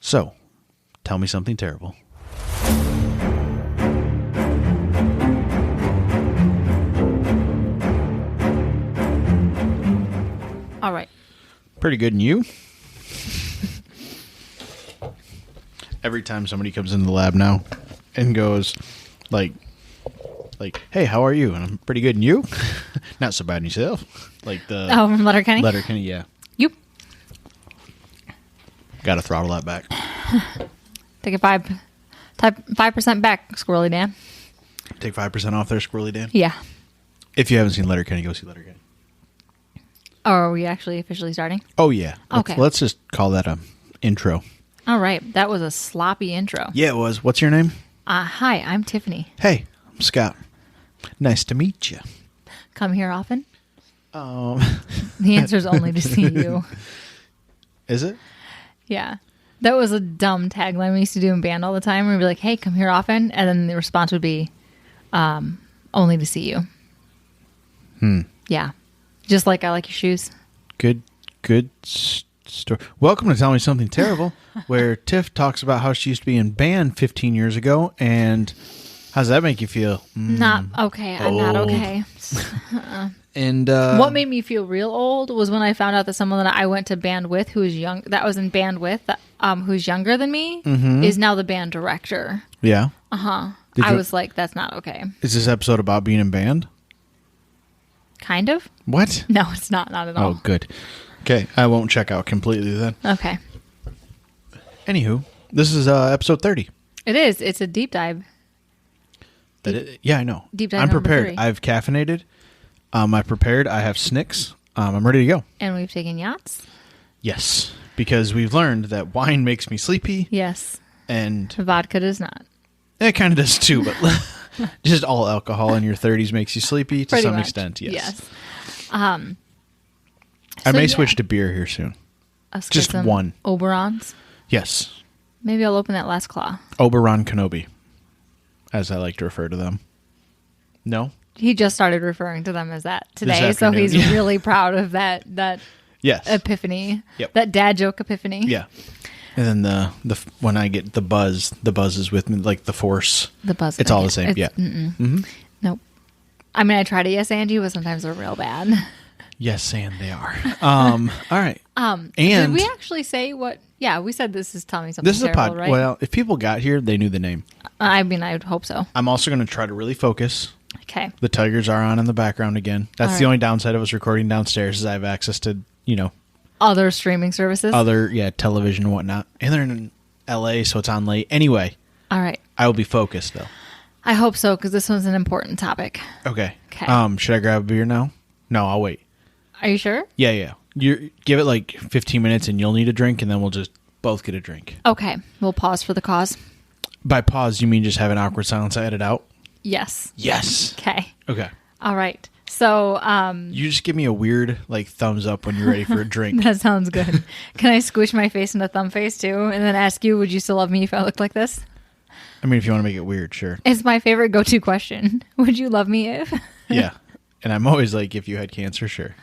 So, tell me something terrible. All right. Pretty good, and you? Every time somebody comes in the lab now and goes, like, hey, how are you? And I'm pretty good, and you? Not so bad in yourself. Like the... Oh, from Letterkenny? Letterkenny, yeah. You. Got to throttle that back. Take a 5% back, Squirrely Dan. Take 5% off there, Squirrely Dan? Yeah. If you haven't seen Letterkenny, go see Letterkenny. Oh, are we actually officially starting? Oh, yeah. Okay. Let's just call that a intro. All right. That was a sloppy intro. Yeah, it was. What's your name? Hi, I'm Tiffany. Hey, I'm Scott. Nice to meet you. Come here often? The answer is only to see you. Is it? Yeah. That was a dumb tagline we used to do in band all the time. We'd be like, hey, come here often. And then the response would be, only to see you. Yeah. Just like I like your shoes. Good story. Welcome to Tell Me Something Terrible, where Tiff talks about how she used to be in band 15 years ago, and how does that make you feel? Not okay. I'm not Old. okay. And What made me feel real old was when I found out that someone that I went to band with, who was young, that was in band with, who's younger than me, is now the band director. Yeah. I was like, that's not okay. Is this episode about being in band? Kind of. What? No, it's not. Not at all. Oh, good. Okay, I won't check out completely then. Okay. Anywho, this is episode 30. It is. It's a deep dive. Yeah, I know. Deep dive I'm number prepared. 3. I've caffeinated. I prepared. I have Snicks. I'm ready to go. And we've taken yachts. Yes, because we've learned that wine makes me sleepy. Yes. And Vodka does not. it kind of does too, but just all alcohol in your 30s makes you sleepy to Pretty some much. extent. Yes. So, I may yeah. switch to beer here soon. Let's Just get some one. Oberons. Yes. Maybe I'll open that last claw. Oberon Kenobi, as I like to refer to them. No? He just started referring to them as that today, so afternoon, he's yeah. really proud of that Yes. epiphany. Yep. That dad joke epiphany. Yeah. And then the when I get the buzz is with me, like the force. The buzz. It's all the same. Yeah. Nope. I mean, I try to yes and you, but sometimes they're real bad. Yes, and they are. All right. Did And we actually say what? Yeah, we said this is Tell Me Something this is a Terrible, pod. right? Well, if people got here, they knew the name. I mean, I would hope so. I'm also going to try to really focus. Okay. The Tigers are on in the background again. That's All the right. only downside of us recording downstairs is I have access to, Other streaming services. television and whatnot. And they're in LA, so it's on late. Anyway, All right. I will be focused though. I hope so, because this one's an important topic. Okay. Okay. Should I grab a beer now? No, I'll wait. Are you sure? Yeah. You give it like 15 minutes and you'll need a drink, and then we'll just both get a drink. Okay. We'll pause for the cause. By pause, you mean just have an awkward silence I edit out? Yes. Yes. Okay. Okay. All right. So, You just give me a weird thumbs up when you're ready for a drink. that sounds good. Can I squish my face into thumb face too, and then ask you, would you still love me if I looked like this? I mean, if you want to make it weird, sure. It's my favorite go-to question. Would you love me if? Yeah. And I'm always like, if you had cancer, sure.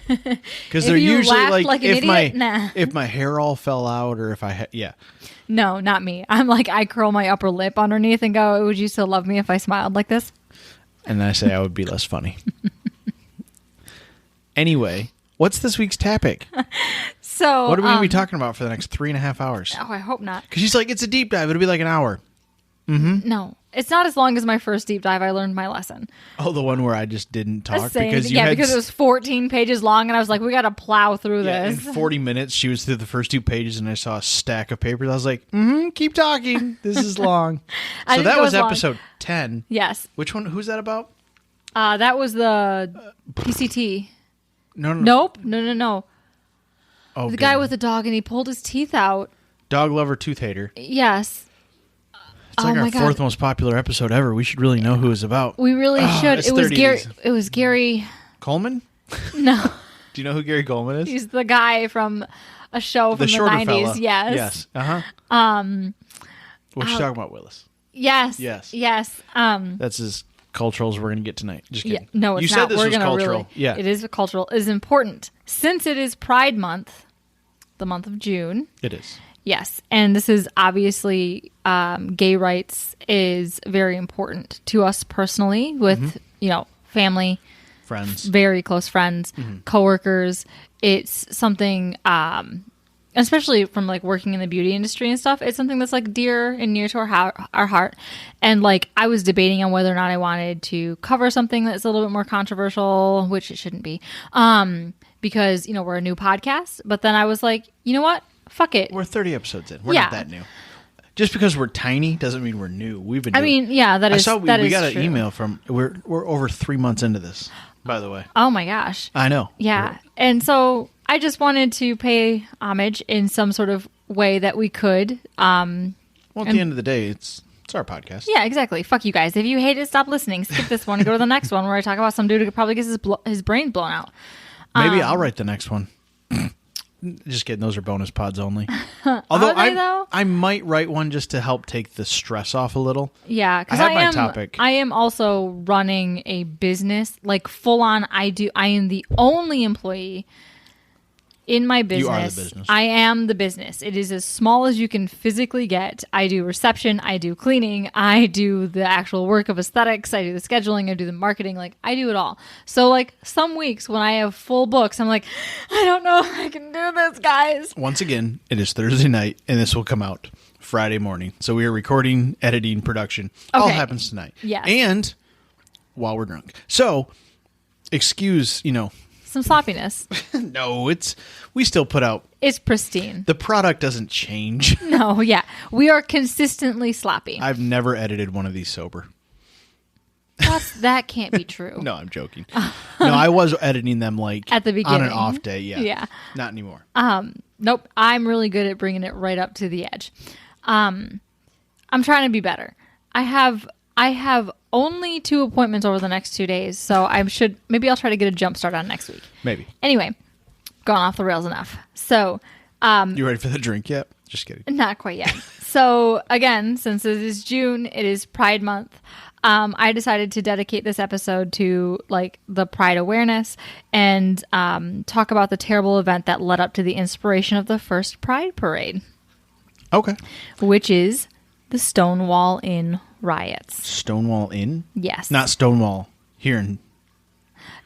Because If they're you usually laughed like, like an if idiot? Nah. if my hair all fell out, or if I had, yeah. No, not me. I'm like, I curl my upper lip underneath and go, would you still love me if I smiled like this? And then I say I would be less funny. Anyway, what's this week's topic? So, What are we going to be talking about for the next 3.5 hours? Oh, I hope not. Because she's like, it's a deep dive. It'll be like an hour. No, it's not as long as my first deep dive. I learned my lesson. Oh, the one where I just didn't talk Saying- because you yeah, had... because it was 14 pages long, and I was like, we got to plow through Yeah, in this. 40 minutes, she was through the first 2 pages, and I saw a stack of papers. I was like, keep talking. This is long. I So didn't that go was as long. episode 10. Yes. Which one? Who's that about? That was the PCT. No. Nope. No. Oh, The guy good. with the dog, and he pulled his teeth out. Dog lover, tooth hater. Yes. It's like Oh our my God. fourth most popular episode ever. We should really know who it's about. We really should. it's It was 30 Gary. days. It was Gary. Coleman? No, Do you know who Gary Coleman is? he's the guy from a show from the shorter 90s. fella. Yes. Yes. Uh-huh. What you talking about, Willis? Yes. Yes. Yes. That's as cultural as we're going to get tonight. Just Yeah, kidding. no, it's you not. said this We're was gonna cultural. really. Yeah. It is cultural. It is important since it is Pride Month, the month of June. It is. Yes. And this is obviously gay rights is very important to us personally with, family, Friends. very close friends, coworkers. It's something, especially from like working in the beauty industry and stuff, it's something that's like dear and near to our heart. And like I was debating on whether or not I wanted to cover something that's a little bit more controversial, which it shouldn't be, because we're a new podcast. But then I was like, you know what? Fuck it. We're 30 episodes in. We're not that new. Just because we're tiny doesn't mean we're new. We've been. That is. We got an email from. We're over 3 months into this. By the way. Oh my gosh. I know. Yeah, and so I just wanted to pay homage in some sort of way that we could. Well, at the end of the day, it's our podcast. Yeah, exactly. Fuck you guys. If you hate it, stop listening. Skip this one and go to the next one where I talk about some dude who probably gets his brain blown out. Maybe I'll write the next one. Just kidding. Those are bonus pods only. Although I might write one just to help take the stress off a little. Yeah, because my topic. I am also running a business, like full on. I am the only employee in my business. You are the business. I am the business. It is as small as you can physically get. I do reception. I do cleaning. I do the actual work of aesthetics. I do the scheduling. I do the marketing. Like, I do it all. So, like, some weeks when I have full books, I'm like, I don't know if I can do this, guys. Once again, it is Thursday night, and this will come out Friday morning. So we are recording, editing, production. All happens tonight. Yes. And while we're drunk. So, excuse, some sloppiness. No, we still put out. It's pristine. The product doesn't change. No, yeah. We are consistently sloppy. I've never edited one of these sober. That can't be true. No, I'm joking. No, I was editing them like at the beginning on an off day. Yeah. Yeah. Not anymore. Nope. I'm really good at bringing it right up to the edge. I'm trying to be better. I have only 2 appointments over the next 2 days, so maybe I'll try to get a jump start on next week. Maybe. Anyway, gone off the rails enough. So, you ready for the drink yet? Just kidding. Not quite yet. So, again, since it is June, it is Pride Month. I decided to dedicate this episode to like the Pride awareness and talk about the terrible event that led up to the inspiration of the first Pride parade. Okay. Which is the Stonewall Inn Riots. Stonewall Inn? Yes. Not Stonewall here in...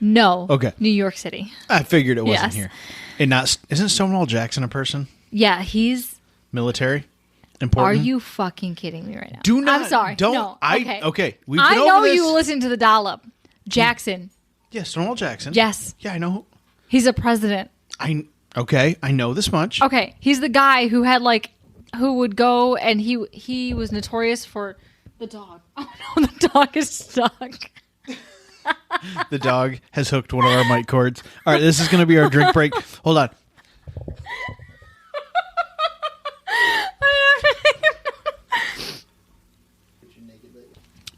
No. Okay. New York City. I figured it wasn't here. And isn't Stonewall Jackson a person? Yeah, he's... Military? Important? Are you fucking kidding me right now? Do not... I'm sorry. Don't... No. Okay. We've been I know over this. you listen to the dollop. Jackson. Yeah, Stonewall Jackson. Yes. Yeah, I know. He's a president. Okay, I know this much. Okay, he's the guy who had who would go and he was notorious for the dog. Oh no, the dog is stuck. The dog has hooked one of our mic cords. All right, this is going to be our drink break. Hold on.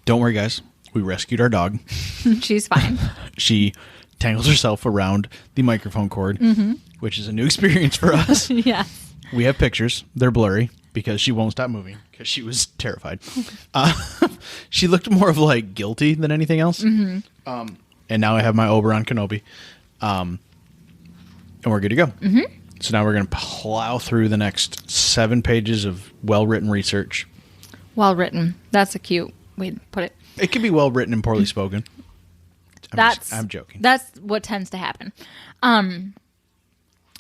Don't worry, guys. We rescued our dog. She's fine. She tangles herself around the microphone cord, which is a new experience for us. Yeah. We have pictures. They're blurry because she won't stop moving because she was terrified. She looked more of like guilty than anything else. And now I have my Oberon Kenobi. And we're good to go. So now we're going to plow through the next 7 pages of well-written research. Well written. That's a cute way to put it. It can be well-written and poorly spoken. I'm joking. That's what tends to happen.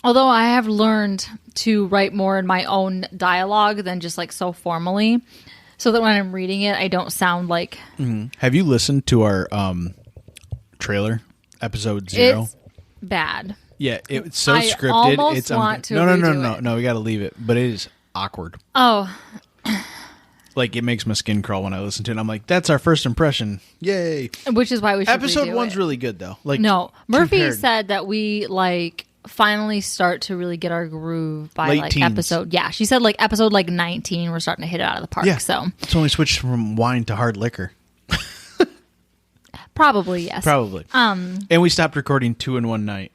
Although I have learned to write more in my own dialogue than just like so formally, so that when I'm reading it, I don't sound like... Have you listened to our trailer, episode 0? It's bad. Yeah, it's so I scripted. almost want to no, redo it. no. We got to leave it, but it is awkward. Oh, like it makes my skin crawl when I listen to it. I'm like, that's our first impression. Yay! Which is why we should Episode redo 1's it. really good though. Like no, Murphy compared. said that we like finally start to really get our groove by Late like teens. episode. Yeah, she said like episode like 19, we're starting to hit it out of the park. Yeah, So it's only switched from wine to hard liquor. probably yes. Probably. And we stopped recording 2 in one night.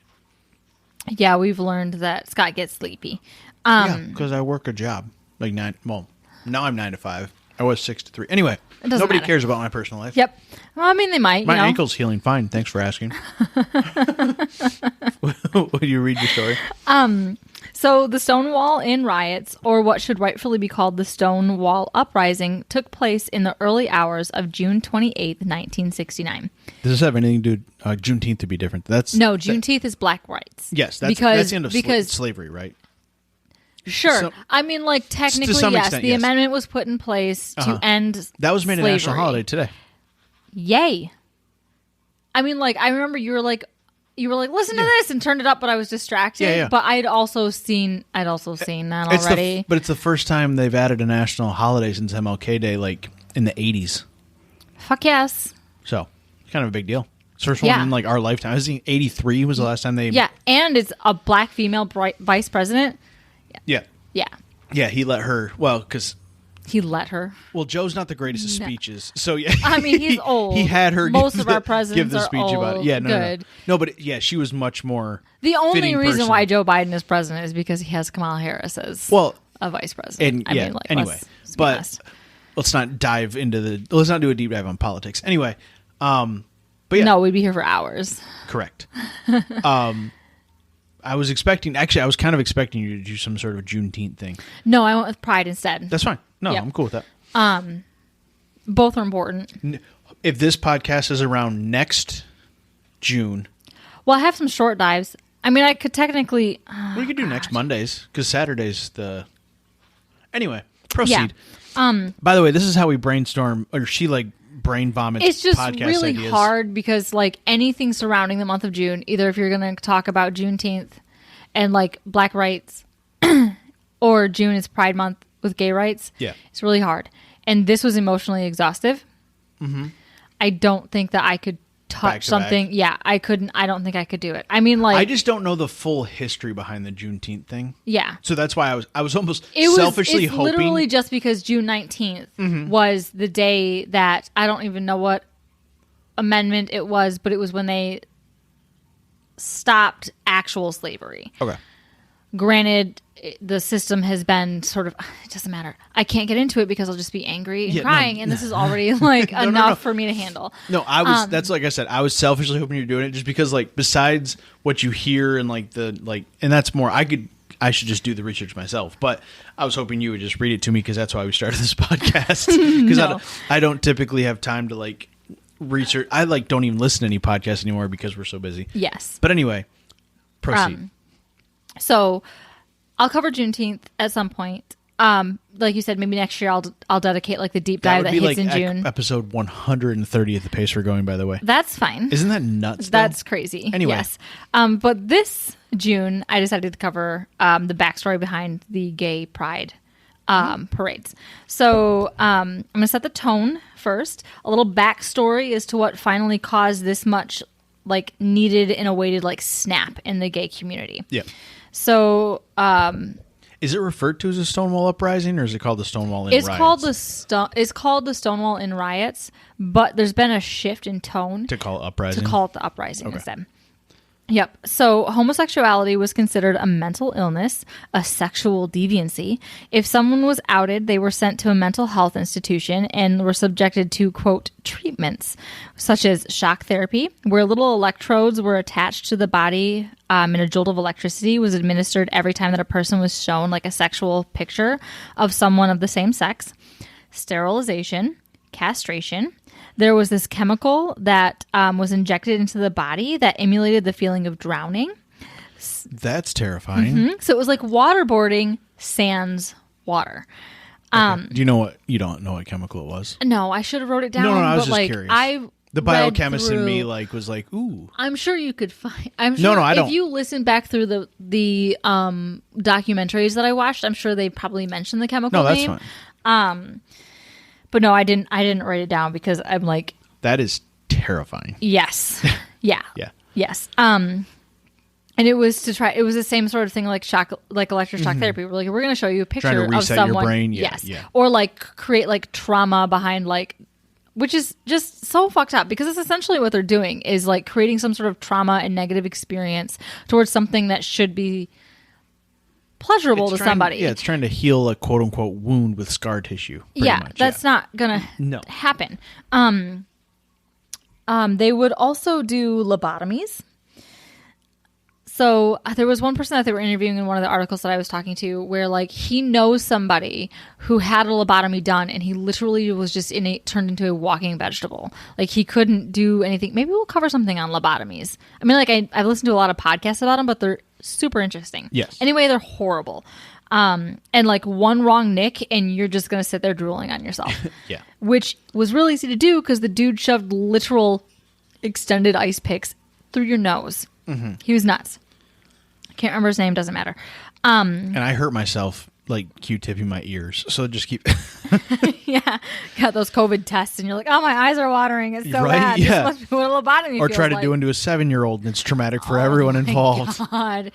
Yeah, we've learned that Scott gets sleepy. Yeah, because I work a job like 9. Well, now I'm 9 to 5. I was 6 to 3. Anyway, doesn't nobody matter. cares about my personal life. Yep. Well, I mean, they might. My you know? ankle's healing fine. Thanks for asking. Will you read your story? So the Stonewall Inn Riots, or what should rightfully be called the Stonewall Uprising, took place in the early hours of June 28th, 1969. Does this have anything to do Juneteenth to be different? No, Juneteenth is black rights. Yes, that's the end of slavery, right? Sure. So, I mean, like, technically, some yes. extent, The amendment was put in place to end that was made slavery. a national holiday today. Yay. I mean, like, I remember you were like, listen to this, and turned it up, but I was distracted. Yeah. But I'd also seen that already. But it's the first time they've added a national holiday since MLK Day, like, in the 80s. Fuck yes. So, it's kind of a big deal. It's the first one in, like, our lifetime. I was thinking 83 was the last time they... Yeah, and it's a black female vice president. Yeah. Yeah. Yeah, he let her... Well, because... He let her. Well, Joe's not the greatest of speeches, so yeah. I mean, he's old. He had her Most of our presidents give the are speech old. about it. Yeah, Good. No, but she was much more. The only fitting reason person. why Joe Biden is president is because he has Kamala Harris as a vice president. And anyway, but let's not do a deep dive on politics. Anyway, but yeah, no, we'd be here for hours. Correct. I was kind of expecting you to do some sort of Juneteenth thing. No, I went with Pride instead. That's fine. No, Yep. I'm cool with that. Both are important. If this podcast is around next June, Well, I have some short dives. I mean, I could technically... we could do next Mondays, because Saturday's the... Anyway, proceed. Yeah. By the way, this is how we brainstorm, or she, like, brain vomits It's just podcast really ideas. hard because, like, anything surrounding the month of June, either if you're going to talk about Juneteenth and, like, black rights, or June is Pride Month with gay rights, it's really hard. And this was emotionally exhaustive. Mm-hmm. I don't think that I could touch something. Back. Yeah, I couldn't. I don't think I could do it. I mean, like, I just don't know the full history behind the Juneteenth thing. Yeah. So that's why I was almost selfishly hoping. It's literally just because June 19th was the day that I don't even know what amendment it was, but it was when they stopped actual slavery. Okay. Granted, the system has been sort of, it doesn't matter. I can't get into it because I'll just be angry and crying, and this is already like enough for me to handle. No, that's like I said, I was selfishly hoping you're doing it just because, like, besides what you hear and and that's more, I should just do the research myself, but I was hoping you would just read it to me because that's why we started this podcast. Because I don't typically have time to, like, research. I, like, don't even listen to any podcasts anymore because we're so busy. Yes. But anyway, proceed. So I'll cover Juneteenth at some point. Like you said, maybe next year I'll dedicate, like, the deep dive that hits in June. Episode 130 at the pace we're going, by the way. That's fine. Isn't that nuts? That's crazy. Anyway. Yes. But this June, I decided to cover the backstory behind the gay pride parades. So I'm going to set the tone first. A little backstory as to what finally caused this much, like, needed and awaited, like, snap in the gay community. Yeah. So, is it referred to as a Stonewall Uprising, or is it called the Stonewall Inn Riots? It's called the Stonewall Inn Riots, but there's been a shift in tone to call it uprising. To call it the uprising instead. Yep. So homosexuality was considered a mental illness, a sexual deviancy. If someone was outed, they were sent to a mental health institution and were subjected to, quote, treatments, such as shock therapy, where little electrodes were attached to the body and a jolt of electricity was administered every time that a person was shown, like, a sexual picture of someone of the same sex, sterilization, castration. There was this chemical that was injected into the body that emulated the feeling of drowning. That's terrifying. Mm-hmm. So it was like waterboarding sans water. Okay. Do you know what? You don't know what chemical it was? No, I should have wrote it down. No, I was but, just like, curious. The biochemist in me, like, was like, ooh. I'm sure you could find. I'm sure I don't. If you listen back through the documentaries that I watched, I'm sure they probably mentioned the chemical name. No, that's fine. But no, I didn't write it down because I'm like, that is terrifying. Yes. Yeah. Yeah. Yes. And it was the same sort of thing, like electroshock therapy. We're like, we're going to show you a picture trying to reset of someone. Your brain. Yes. Yeah. Or, like, create, like, trauma behind, like, which is just so fucked up because it's essentially what they're doing is, like, creating some sort of trauma and negative experience towards something that should be pleasurable to somebody. Yeah, it's trying to heal a quote unquote wound with scar tissue. Much, that's not gonna happen. They would also do lobotomies. So there was one person that they were interviewing in one of the articles that I was talking to where like he knows somebody who had a lobotomy done and he literally was just turned into a walking vegetable. Like he couldn't do anything. Maybe we'll cover something on lobotomies. I mean, like I've listened to a lot of podcasts about them, but they're super interesting. Yes. Anyway, they're horrible. And like one wrong nick and you're just going to sit there drooling on yourself. Yeah. Which was really easy to do because the dude shoved literal extended ice picks through your nose. Mm-hmm. He was nuts. I can't remember his name. Doesn't matter. And I hurt myself like Q-tipping my ears. So just keep. Yeah. Got those COVID tests and you're like, oh, my eyes are watering. It's so Right? bad. Yeah. This must be what a lobotomy Or feels try to like. do into a 7-year-old and it's traumatic for everyone involved. God.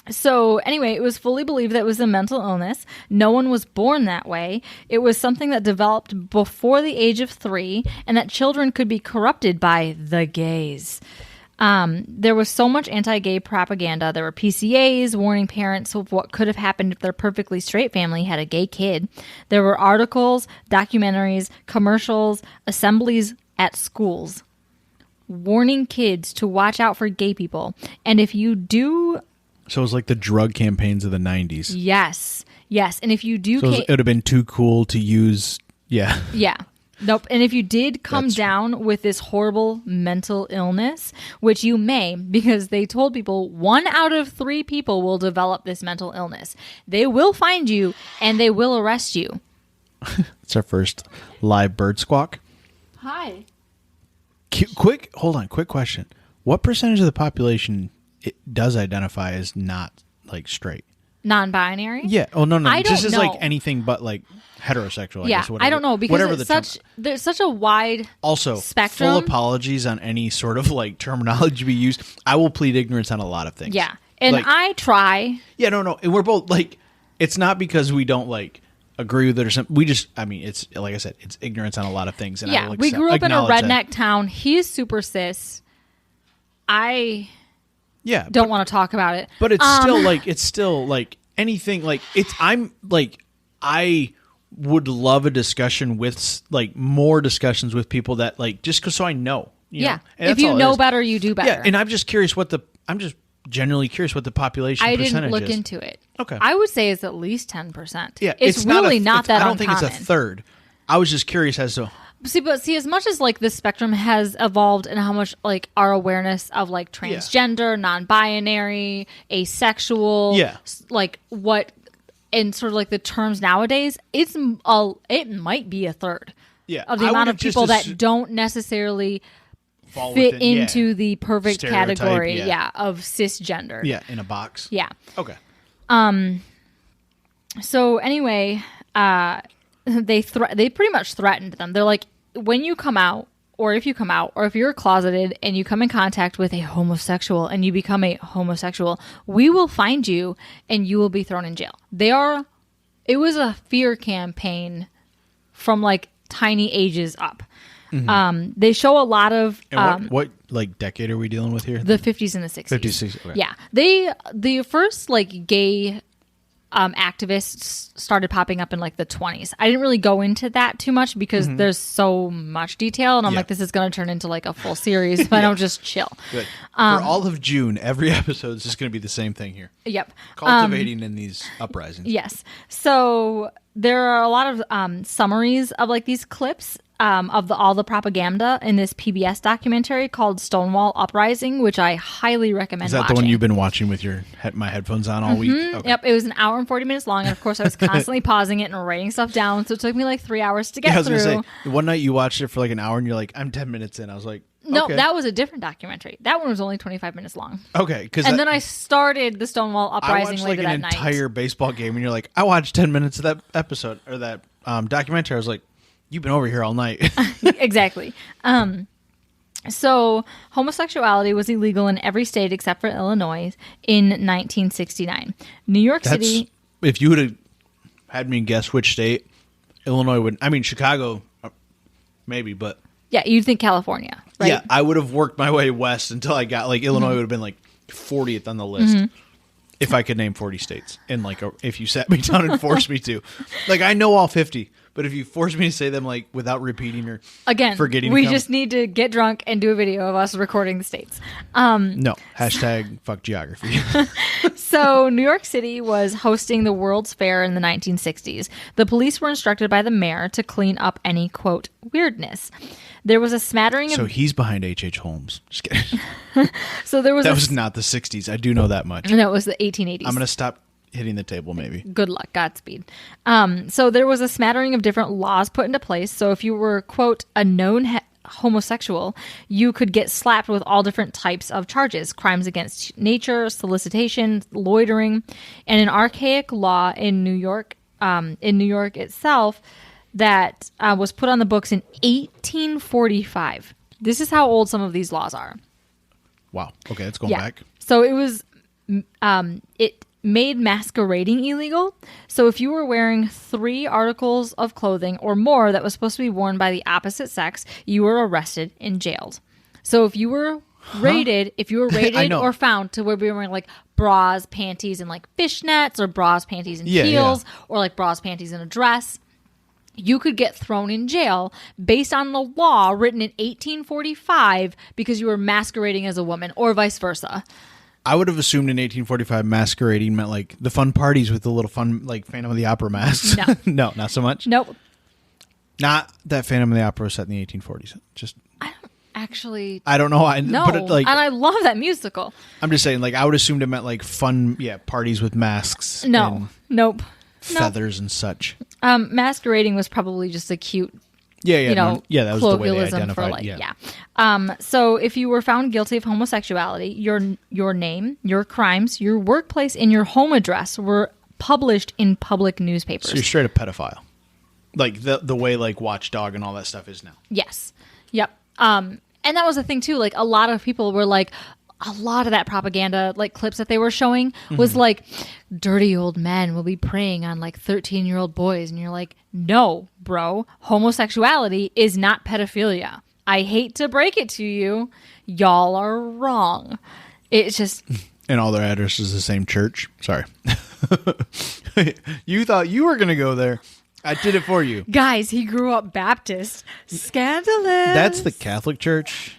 So anyway, it was fully believed that it was a mental illness. No one was born that way. It was something that developed before the age of 3 and that children could be corrupted by the gays. There was so much anti-gay propaganda. There were PCAs warning parents of what could have happened if their perfectly straight family had a gay kid. There were articles, documentaries, commercials, assemblies at schools warning kids to watch out for gay people. And if you do... So it was like the drug campaigns of the 90s. Yes. And if you do... So it would have been too cool to use... Yeah. Yeah. Nope. And if you did come down with this horrible mental illness, which you may, because they told people 1 out of 3 people will develop this mental illness, they will find you and they will arrest you. It's our first live bird squawk. Hi. Quick question. What percentage of the population it does identify as not like straight? Non-binary? Yeah. Oh, no. I don't This is know. like anything but like heterosexual. Yeah, I guess, whatever, I don't know because whatever there's such a wide also spectrum. Full apologies on any sort of like terminology we use. I will plead ignorance on a lot of things. Yeah, and like, I try. Yeah, no, and we're both like. It's not because we don't like agree with it or something. We just, I mean, it's like I said, it's ignorance on a lot of things. And Yeah, we grew up in a redneck town. He's super cis. I don't want to talk about it, but it's still like anything like it's. I'm like I would love a discussion with like more discussions with people that like just because so I know. You know? If you know better, you do better. Yeah, and I'm just curious I'm just genuinely curious what the population I percentage didn't look is. into it. Okay. I would say it's at least 10%. Yeah, it's really not that I don't uncommon. think it's a third. I was just curious as to. See, as much as like the spectrum has evolved and how much like our awareness of like transgender, non-binary, asexual, like what, and sort of like the terms nowadays, it might be a third of the amount of people that don't necessarily fit into the perfect category of cisgender. Yeah, in a box. Yeah. Okay. So anyway, they pretty much threatened them. They're like, when you come out, or if you come out, or if you're closeted and you come in contact with a homosexual and you become a homosexual, we will find you and you will be thrown in jail. It was a fear campaign from like tiny ages up. Mm-hmm. They show a lot of and what like decade are we dealing with here? The 50s and the 60s. 50s, 60s. Okay. Yeah, the first like gay activists started popping up in like the 20s. I didn't really go into that too much because there's so much detail, and I'm like, this is going to turn into like a full series if I don't just chill. Good. For all of June, every episode is just going to be the same thing here. Yep. Cultivating in these uprisings. Yes. So there are a lot of summaries of like these clips of all the propaganda in this PBS documentary called Stonewall Uprising, which I highly recommend watching. Is that the one you've been watching with my headphones on all week? Okay. Yep. It was an hour and 40 minutes long. And of course, I was constantly pausing it and writing stuff down. So it took me like 3 hours to get through. I was going to say, one night you watched it for like an hour and you're like, I'm 10 minutes in. I was like, no, okay. That was a different documentary. That one was only 25 minutes long. Okay. Then I started the Stonewall Uprising later that night. I watched like an entire baseball game and you're like, I watched 10 minutes of that episode or that documentary. I was like, you've been over here all night. Exactly. So homosexuality was illegal in every state except for Illinois in 1969. New York City. If you would have had me guess which state, Illinois would. I mean, Chicago, maybe, but. Yeah, you'd think California, right? Yeah, I would have worked my way west until I got like Illinois would have been like 40th on the list. If I could name 40 states, and like if you sat me down and forced me to, like I know all 50, but if you force me to say them like without repeating or forgetting, we just need to get drunk and do a video of us recording the states. No, hashtag fuck geography. So New York City was hosting the World's Fair in the 1960s. The police were instructed by the mayor to clean up any, quote, weirdness. There was a smattering of... So he's behind H.H. Holmes. Just kidding. So there was that was not the 60s. I do know that much. No, it was the 1880s. I'm going to stop hitting the table, maybe. Good luck. Godspeed. So there was a smattering of different laws put into place. So if you were, quote, a known homosexual, you could get slapped with all different types of charges: crimes against nature, solicitation, loitering, and an archaic law in New York itself that was put on the books in 1845. This is how old some of these laws are. Wow. Okay, let's go back. So it was it made masquerading illegal. So if you were wearing 3 articles of clothing or more that was supposed to be worn by the opposite sex, you were arrested and jailed. So if you were raided, or found to where we were wearing like bras, panties, and like fishnets, or bras, panties, and heels, or like bras, panties, and a dress, you could get thrown in jail based on the law written in 1845 because you were masquerading as a woman, or vice versa. I would have assumed in 1845 masquerading meant like the fun parties with the little fun like Phantom of the Opera masks. No. No, not so much. Nope. Not that Phantom of the Opera was set in the 1840s. Just I don't actually. I don't know. But and I love that musical. I'm just saying, like I would assume it meant like fun, parties with masks. No, nope. Feathers and such. Masquerading was probably just a cute. That was the way they identified. So if you were found guilty of homosexuality, your name, your crimes, your workplace, and your home address were published in public newspapers. So you're straight a pedophile, like the way like Watchdog and all that stuff is now. Yes. Yep. And that was the thing too. Like a lot of people were like, a lot of that propaganda, like clips that they were showing, was like, dirty old men will be preying on like 13-year-old boys. And you're like, no, bro, homosexuality is not pedophilia. I hate to break it to you. Y'all are wrong. It's just... And all their address is the same church. Sorry. You thought you were going to go there. I did it for you. Guys, he grew up Baptist. Scandalous. That's the Catholic Church.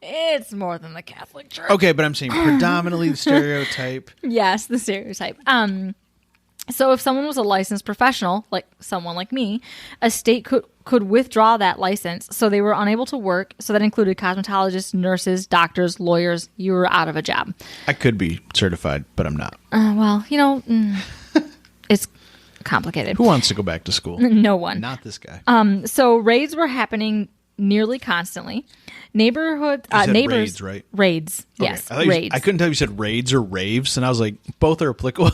It's more than the Catholic Church. Okay, but I'm saying predominantly the stereotype. Yes, the stereotype. So if someone was a licensed professional, like someone like me, a state could withdraw that license, so they were unable to work. So that included cosmetologists, nurses, doctors, lawyers. You were out of a job. I could be certified, but I'm not. It's complicated. Who wants to go back to school? No one. Not this guy. So raids were happening nearly constantly. Neighborhood neighbors, raids, right? Raids, Okay. yes, raids. I couldn't tell if you said raids or raves, and I was like, both are applicable.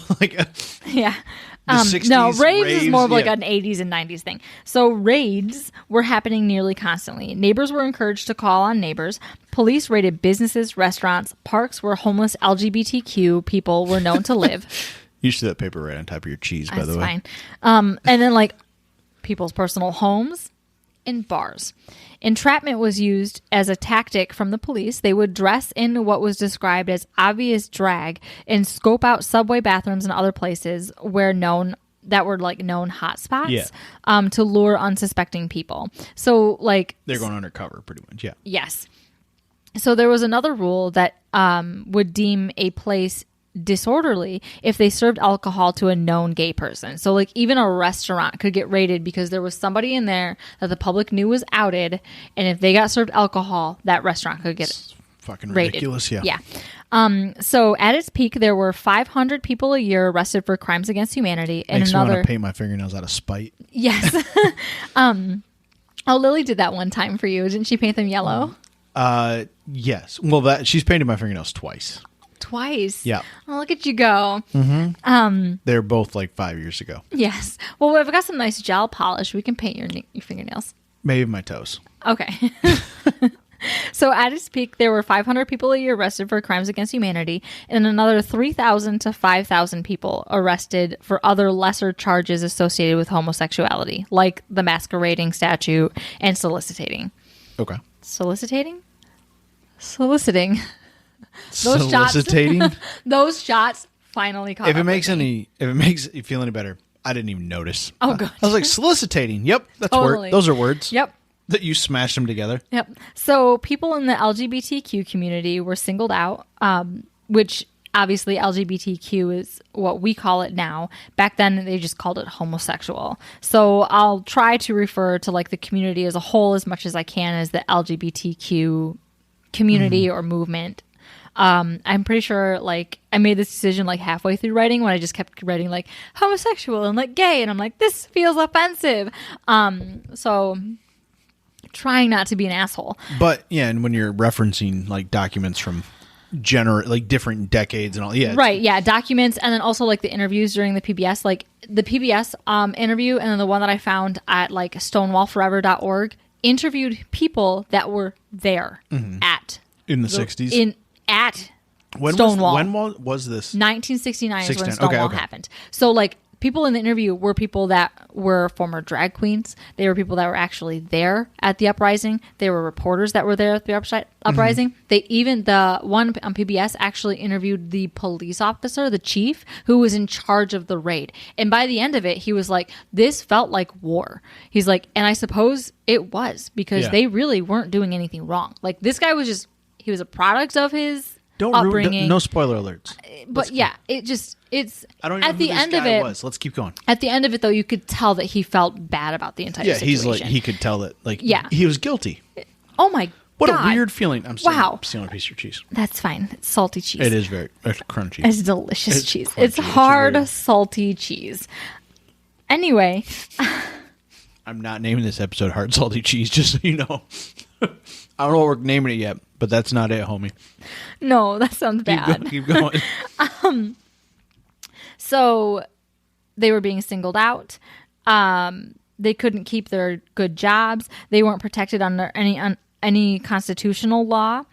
Yeah. The 60s, no, raves is more of like an 80s and 90s thing. So raids were happening nearly constantly. Neighbors were encouraged to call on neighbors. Police raided businesses, restaurants, parks where homeless LGBTQ people were known to live. You should do that paper right on top of your cheese, by the way. That's fine. And then like people's personal homes and bars. Entrapment was used as a tactic from the police. They would dress in what was described as obvious drag and scope out subway bathrooms and other places where known hotspots to lure unsuspecting people. So like they're going undercover pretty much. Yeah. Yes. So there was another rule that would deem a place disorderly if they served alcohol to a known gay person. So like even a restaurant could get raided because there was somebody in there that the public knew was outed, and if they got served alcohol, that restaurant could get fucking raided. Ridiculous. Yeah. So at its peak, there were 500 people a year arrested for crimes against humanity. And Makes me want to paint my fingernails out of spite. Yes. Lily did that one time for you. Didn't she paint them yellow? Yes. Well, she's painted my fingernails twice. Yeah. Oh, look at you go. They're both like 5 years ago. Yes. Well, we've got some nice gel polish. We can paint your fingernails. Maybe my toes. Okay. So at its peak, there were 500 people a year arrested for crimes against humanity, and another 3,000 to 5,000 people arrested for other lesser charges associated with homosexuality, like the masquerading statute and soliciting. Okay. Soliciting. Soliciting? Those shots finally caught If up it makes with me. you feel any better, I didn't even notice. Oh, good. I was like, solicitating. Yep, that's Totally. those are words. Yep. That you smashed them together. Yep. So people in the LGBTQ community were singled out, which obviously LGBTQ is what we call it now. Back then, they just called it homosexual. So I'll try to refer to like the community as a whole as much as I can as the LGBTQ community or movement. I'm pretty sure like I made this decision like halfway through writing when I just kept writing like homosexual and like gay. And I'm like, this feels offensive. So trying not to be an asshole. But yeah, and when you're referencing like documents from like different decades and all, yeah, right, yeah, documents, and then also like the interviews during the PBS, like the PBS interview, and then the one that I found at like stonewallforever.org interviewed people that were there at in the 60s. Stonewall. When was this? 1969 is when 69. Stonewall Okay. happened. So like people in the interview were people that were former drag queens. They were people that were actually there at the uprising. They were reporters that were there at the uprising. They even, the one on PBS actually interviewed the police officer, the chief, who was in charge of the raid. And by the end of it, he was like, this felt like war. He's like, and I suppose it was because they really weren't doing anything wrong. Like this guy was just, he was a product of his upbringing. No spoiler alerts. But yeah, it's I don't even at know the who this end guy of it. was. Let's keep going. At the end of it, though, you could tell that he felt bad about the entire situation. He's like, he could tell that, like, Yeah. he was guilty. Oh my What God. a weird feeling. I'm stealing a piece of your cheese. That's fine. It's salty cheese. It is very crunchy. It's delicious It's cheese. crunchy. It's It's hard, weird. salty cheese. Anyway, I'm not naming this episode Hard Salty Cheese, just so you know. I don't know what we're naming it yet, but that's not it, homie. no, that sounds bad. Keep going. So they were being singled out. They couldn't keep their good jobs. They weren't protected under any constitutional law.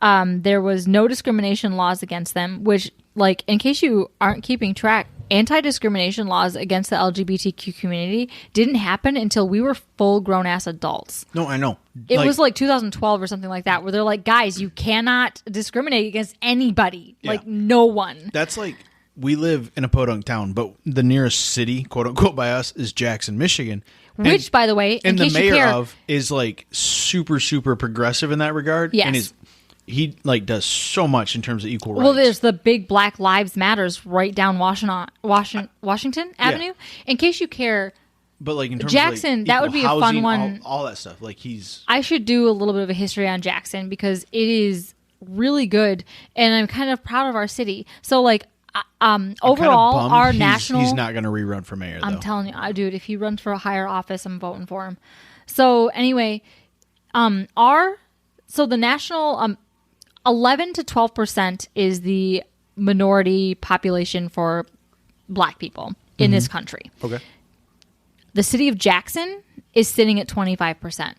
There was no discrimination laws against them, which, like, in case you aren't keeping track, anti-discrimination laws against the LGBTQ community didn't happen until we were full grown-ass adults. No, I know. It was like 2012 or something like that, where they're like, guys, you cannot discriminate against anybody. Yeah. Like, no one. That's like, we live in a podunk town, but the nearest city, quote unquote, by us is Jackson, Michigan. Which, by the way, in and the case you mayor care, of is like super, super progressive in that regard. Yes. And he like does so much in terms of equal rights. well, there's the big Black Lives Matters right down Washington Avenue. In case you care, but like in terms Jackson, of like that would be a equal fun housing, one. all that stuff. Like I should do a little bit of a history on Jackson because it is really good, and I'm kind of proud of our city. So, like, overall, bummed our national. He's not going to rerun for mayor, though. I'm telling you, dude, if he runs for a higher office, I'm voting for him. So anyway, so the national 11 to 12% is the minority population for Black people in this country. Okay. The city of Jackson is sitting at 25%,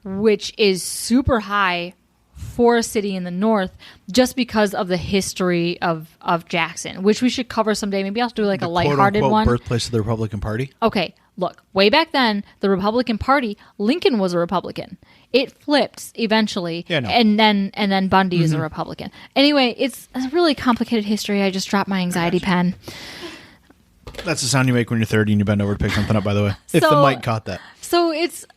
which is super high for a city in the north just because of the history of Jackson, which we should cover someday. Maybe I'll do like a lighthearted one. Birthplace of the Republican Party. Okay, look, way back then, the Republican Party, Lincoln was a Republican. It flipped eventually, and then Bundy is a Republican. Anyway, it's a really complicated history. I just dropped my anxiety pen. That's the sound you make when you're 30 and you bend over to pick something up, by the way. If the mic caught that. So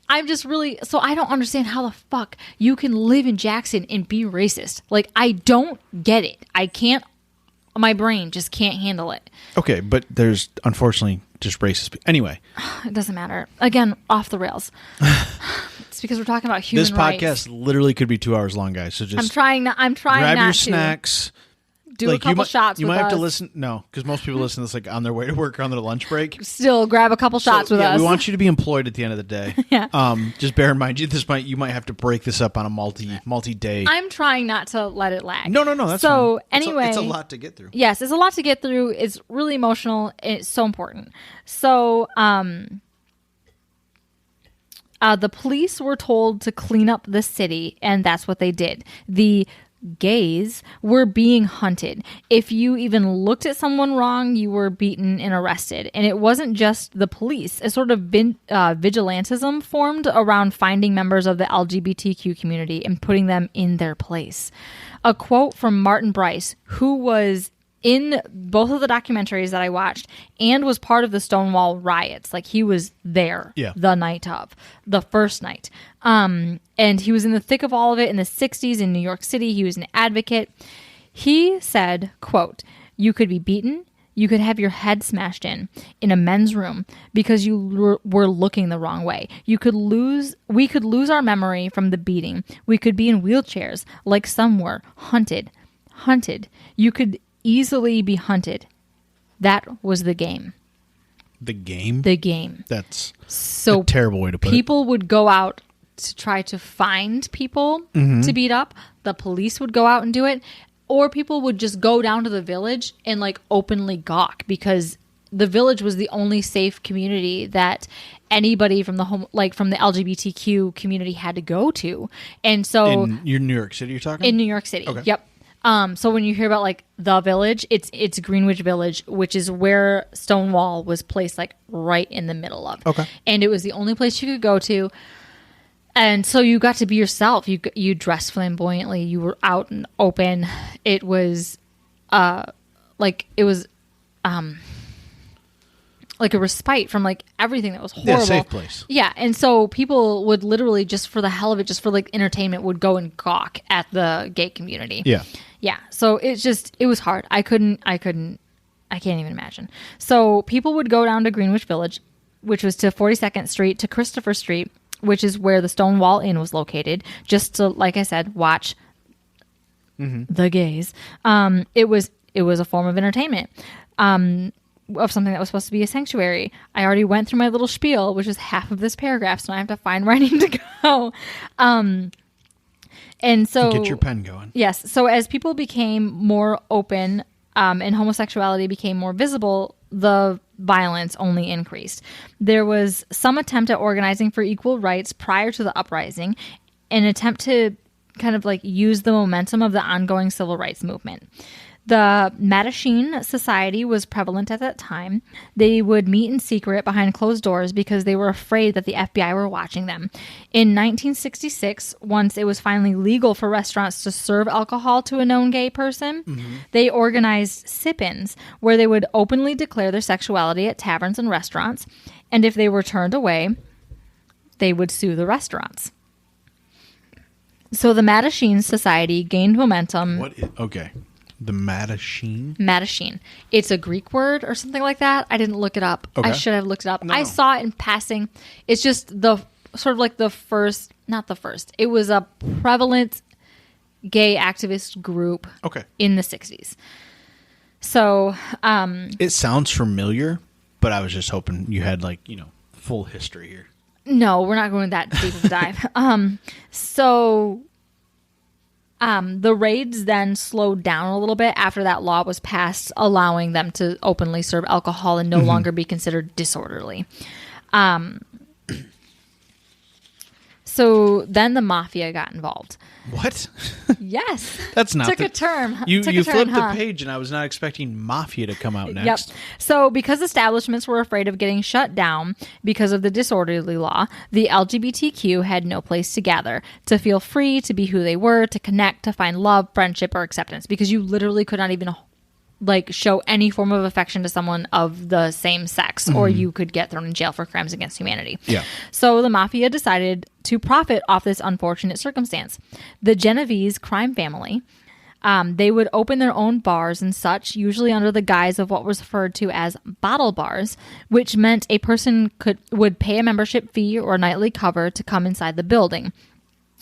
I don't understand how the fuck you can live in Jackson and be racist. Like, I don't get it. I can't, my brain just can't handle it. Okay, but there's unfortunately just racist people. Anyway. It doesn't matter. Again, off the rails. It's because we're talking about human rights. This podcast literally could be 2 hours long, guys. So just I'm trying grab not your to. snacks. Do a couple shots you with might have to us. listen. No, because most people listen to this like on their way to work or on their lunch break. Still grab a couple shots with us. We want you to be employed at the end of the day. Yeah. Just bear in mind, you might have to break this up on a multi-day. I'm trying not to let it lag. No. That's so fine. anyway, it's a lot to get through. Yes, it's a lot to get through. It's really emotional. It's so important. So, the police were told to clean up the city, and that's what they did. The gays were being hunted. If you even looked at someone wrong, you were beaten and arrested. And it wasn't just the police. A sort of vigilantism formed around finding members of the LGBTQ community and putting them in their place. A quote from Martin Bryce, who was in both of the documentaries that I watched and was part of the Stonewall riots. Like, he was there the night of, the first night. And he was in the thick of all of it in the 60s in New York City. He was an advocate. He said, quote, "You could be beaten. You could have your head smashed in a men's room because you were looking the wrong way. We could lose our memory from the beating. We could be in wheelchairs like some were. Hunted. You could easily be hunted. That was the game." The game? The game. That's so a terrible way to put it. People would go out to try to find people to beat up. The police would go out and do it. Or people would just go down to the village and like openly gawk, because the village was the only safe community that anybody from the LGBTQ community had to go to. And so in New York City, you're talking? In New York City. Okay. Yep. So when you hear about like the village, it's Greenwich Village, which is where Stonewall was placed, like right in the middle of. Okay. And it was the only place you could go to. And so you got to be yourself. You dressed flamboyantly. You were out and open. It was like a respite from like everything that was horrible. Yeah, safe place. Yeah, and so people would literally, just for the hell of it, just for like entertainment, would go and gawk at the gay community. Yeah. Yeah. So it was hard. I can't even imagine. So people would go down to Greenwich Village, which was to 42nd Street, to Christopher Street, which is where the Stonewall Inn was located, just to, like I said, watch the gays. It was a form of entertainment. Of something that was supposed to be a sanctuary. I already went through my little spiel, which is half of this paragraph, so I have to find where I need to go. And so get your pen going. Yes. So as people became more open and homosexuality became more visible, the violence only increased. There was some attempt at organizing for equal rights prior to the uprising, an attempt to kind of like use the momentum of the ongoing civil rights movement. The Mattachine Society was prevalent at that time. They would meet in secret behind closed doors because they were afraid that the FBI were watching them. In 1966, once it was finally legal for restaurants to serve alcohol to a known gay person, they organized sip-ins where they would openly declare their sexuality at taverns and restaurants. And if they were turned away, they would sue the restaurants. So the Mattachine Society gained momentum. Okay. The Mattachine? Mattachine. It's a Greek word or something like that. I didn't look it up. Okay. I should have looked it up. No. I saw it in passing. It's just the sort of like the first, not the first. It was a prevalent gay activist group in the 60s. So, it sounds familiar, but I was just hoping you had like, full history here. No, we're not going that deep of a dive. The raids then slowed down a little bit after that law was passed, allowing them to openly serve alcohol and no longer be considered disorderly. So then the mafia got involved. What? Yes. That's not Took a turn. You flipped huh? the page and I was not expecting mafia to come out next. Yep. So because establishments were afraid of getting shut down because of the disorderly law, the LGBTQ had no place to gather, to feel free, to be who they were, to connect, to find love, friendship, or acceptance, because you literally could not even like show any form of affection to someone of the same sex, or you could get thrown in jail for crimes against humanity. Yeah. So the mafia decided to profit off this unfortunate circumstance. The Genovese crime family, they would open their own bars and such, usually under the guise of what was referred to as bottle bars, which meant a person would pay a membership fee or a nightly cover to come inside the building.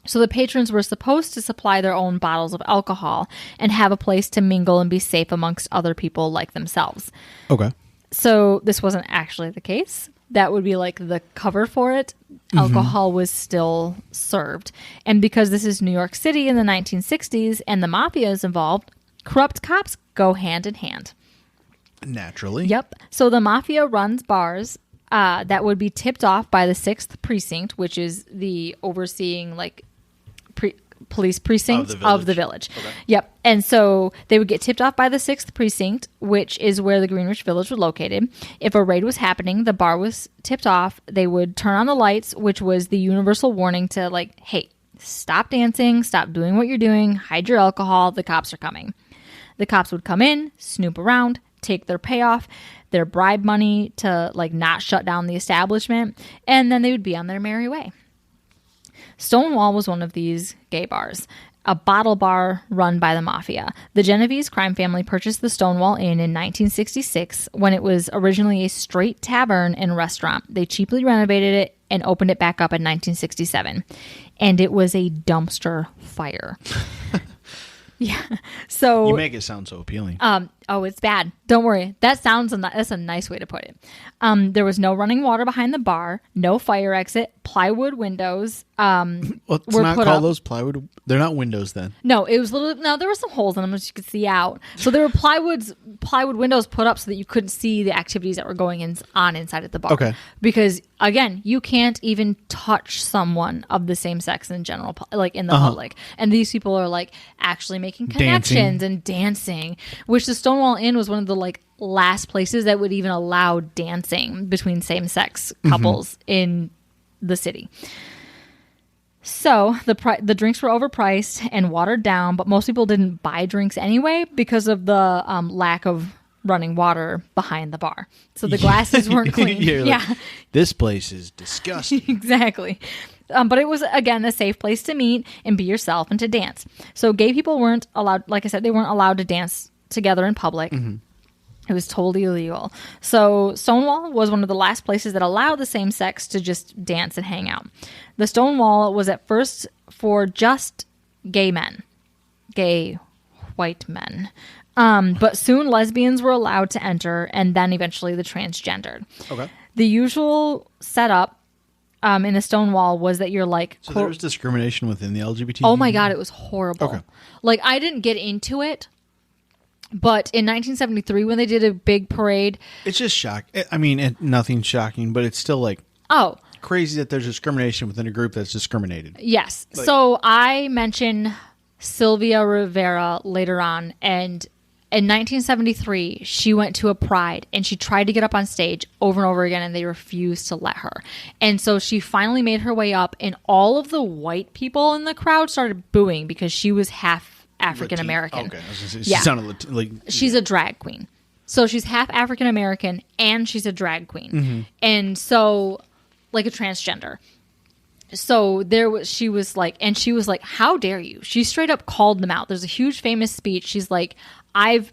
So the patrons were supposed to supply their own bottles of alcohol and have a place to mingle and be safe amongst other people like themselves. Okay. So this wasn't actually the case. That would be like the cover for it. Alcohol was still served. And because this is New York City in the 1960s and the mafia is involved, corrupt cops go hand in hand. Naturally. Yep. So the mafia runs bars that would be tipped off by the 6th Precinct, which is the overseeing like police precinct of the village. Okay. Yep. And so they would get tipped off by the 6th Precinct, which is where the Greenwich Village was located. If a raid was happening, the bar was tipped off. They would turn on the lights, which was the universal warning to like, hey, stop dancing, stop doing what you're doing, hide your alcohol, the cops are coming. The cops would come in, snoop around, take their payoff, their bribe money to like not shut down the establishment, and then they would be on their merry way. Stonewall was one of these gay bars, a bottle bar run by the mafia. The Genovese crime family purchased the Stonewall Inn in 1966 when it was originally a straight tavern and restaurant. They cheaply renovated it and opened it back up in 1967. And it was a dumpster fire. Yeah. So you make it sound so appealing. Oh, it's bad. Don't worry. That's a nice way to put it. There was no running water behind the bar, no fire exit, plywood windows. Let's not call those plywood. They're not windows then. No, it was there were some holes in them as you could see out. So there were plywood windows put up so that you couldn't see the activities that were going on inside of the bar. Okay. Because again, you can't even touch someone of the same sex in general, like in the public. And these people are like actually making connections and dancing, which the Stonewall Inn was one of the like last places that would even allow dancing between same-sex couples in the city. So the drinks were overpriced and watered down, but most people didn't buy drinks anyway because of the lack of running water behind the bar. So the glasses weren't clean. Yeah. Like, this place is disgusting. Exactly. But it was, again, a safe place to meet and be yourself and to dance. So gay people weren't allowed, like I said, they weren't allowed to dance together in public. It was totally illegal. So Stonewall was one of the last places that allowed the same sex to just dance and hang out. The Stonewall was at first for just gay men, gay white men. But soon lesbians were allowed to enter, and then eventually the transgendered. Okay. The usual setup in the Stonewall was that you're like... So there was discrimination within the LGBT? Oh my God, it was horrible. Okay. Like, I didn't get into it, but in 1973 when they did a big parade... It's just shocking. I mean, nothing's shocking, but it's still like... Oh. Crazy that there's discrimination within a group that's discriminated. Yes. Like, so I mentioned Sylvia Rivera later on, and in 1973, she went to a pride and she tried to get up on stage over and over again, and they refused to let her. And so she finally made her way up, and all of the white people in the crowd started booing because she was half African American. Okay, I was gonna say, she sounded like she's a drag queen. So she's half African American and she's a drag queen. And so, like a transgender. So she was like, how dare you? She straight up called them out. There's a huge famous speech. She's like, I've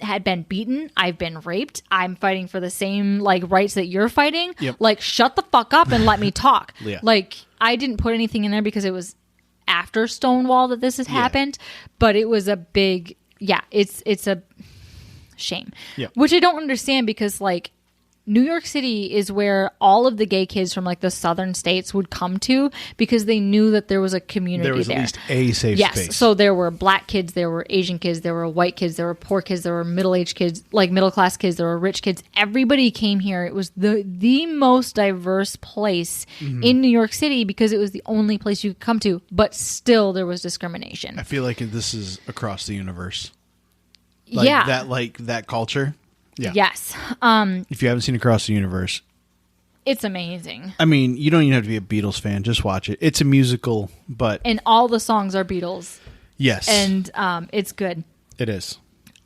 had been beaten. I've been raped. I'm fighting for the same like rights that you're fighting. Yep. Like, shut the fuck up and let me talk. Yeah. Like, I didn't put anything in there because it was after Stonewall that this has happened, but it was a big, it's a shame. Yeah. Which I don't understand because like New York City is where all of the gay kids from like the southern states would come to because they knew that there was a community there. There was at least a safe space. Yes. So there were black kids, there were Asian kids, there were white kids, there were poor kids, there were middle-aged kids, like middle-class kids, there were rich kids. Everybody came here. It was the most diverse place in New York City because it was the only place you could come to, but still there was discrimination. I feel like this is across the universe. That culture. Yeah. Yes. If you haven't seen Across the Universe, it's amazing. I mean, you don't even have to be a Beatles fan. Just watch it. It's a musical, and all the songs are Beatles. Yes. And it's good. It is.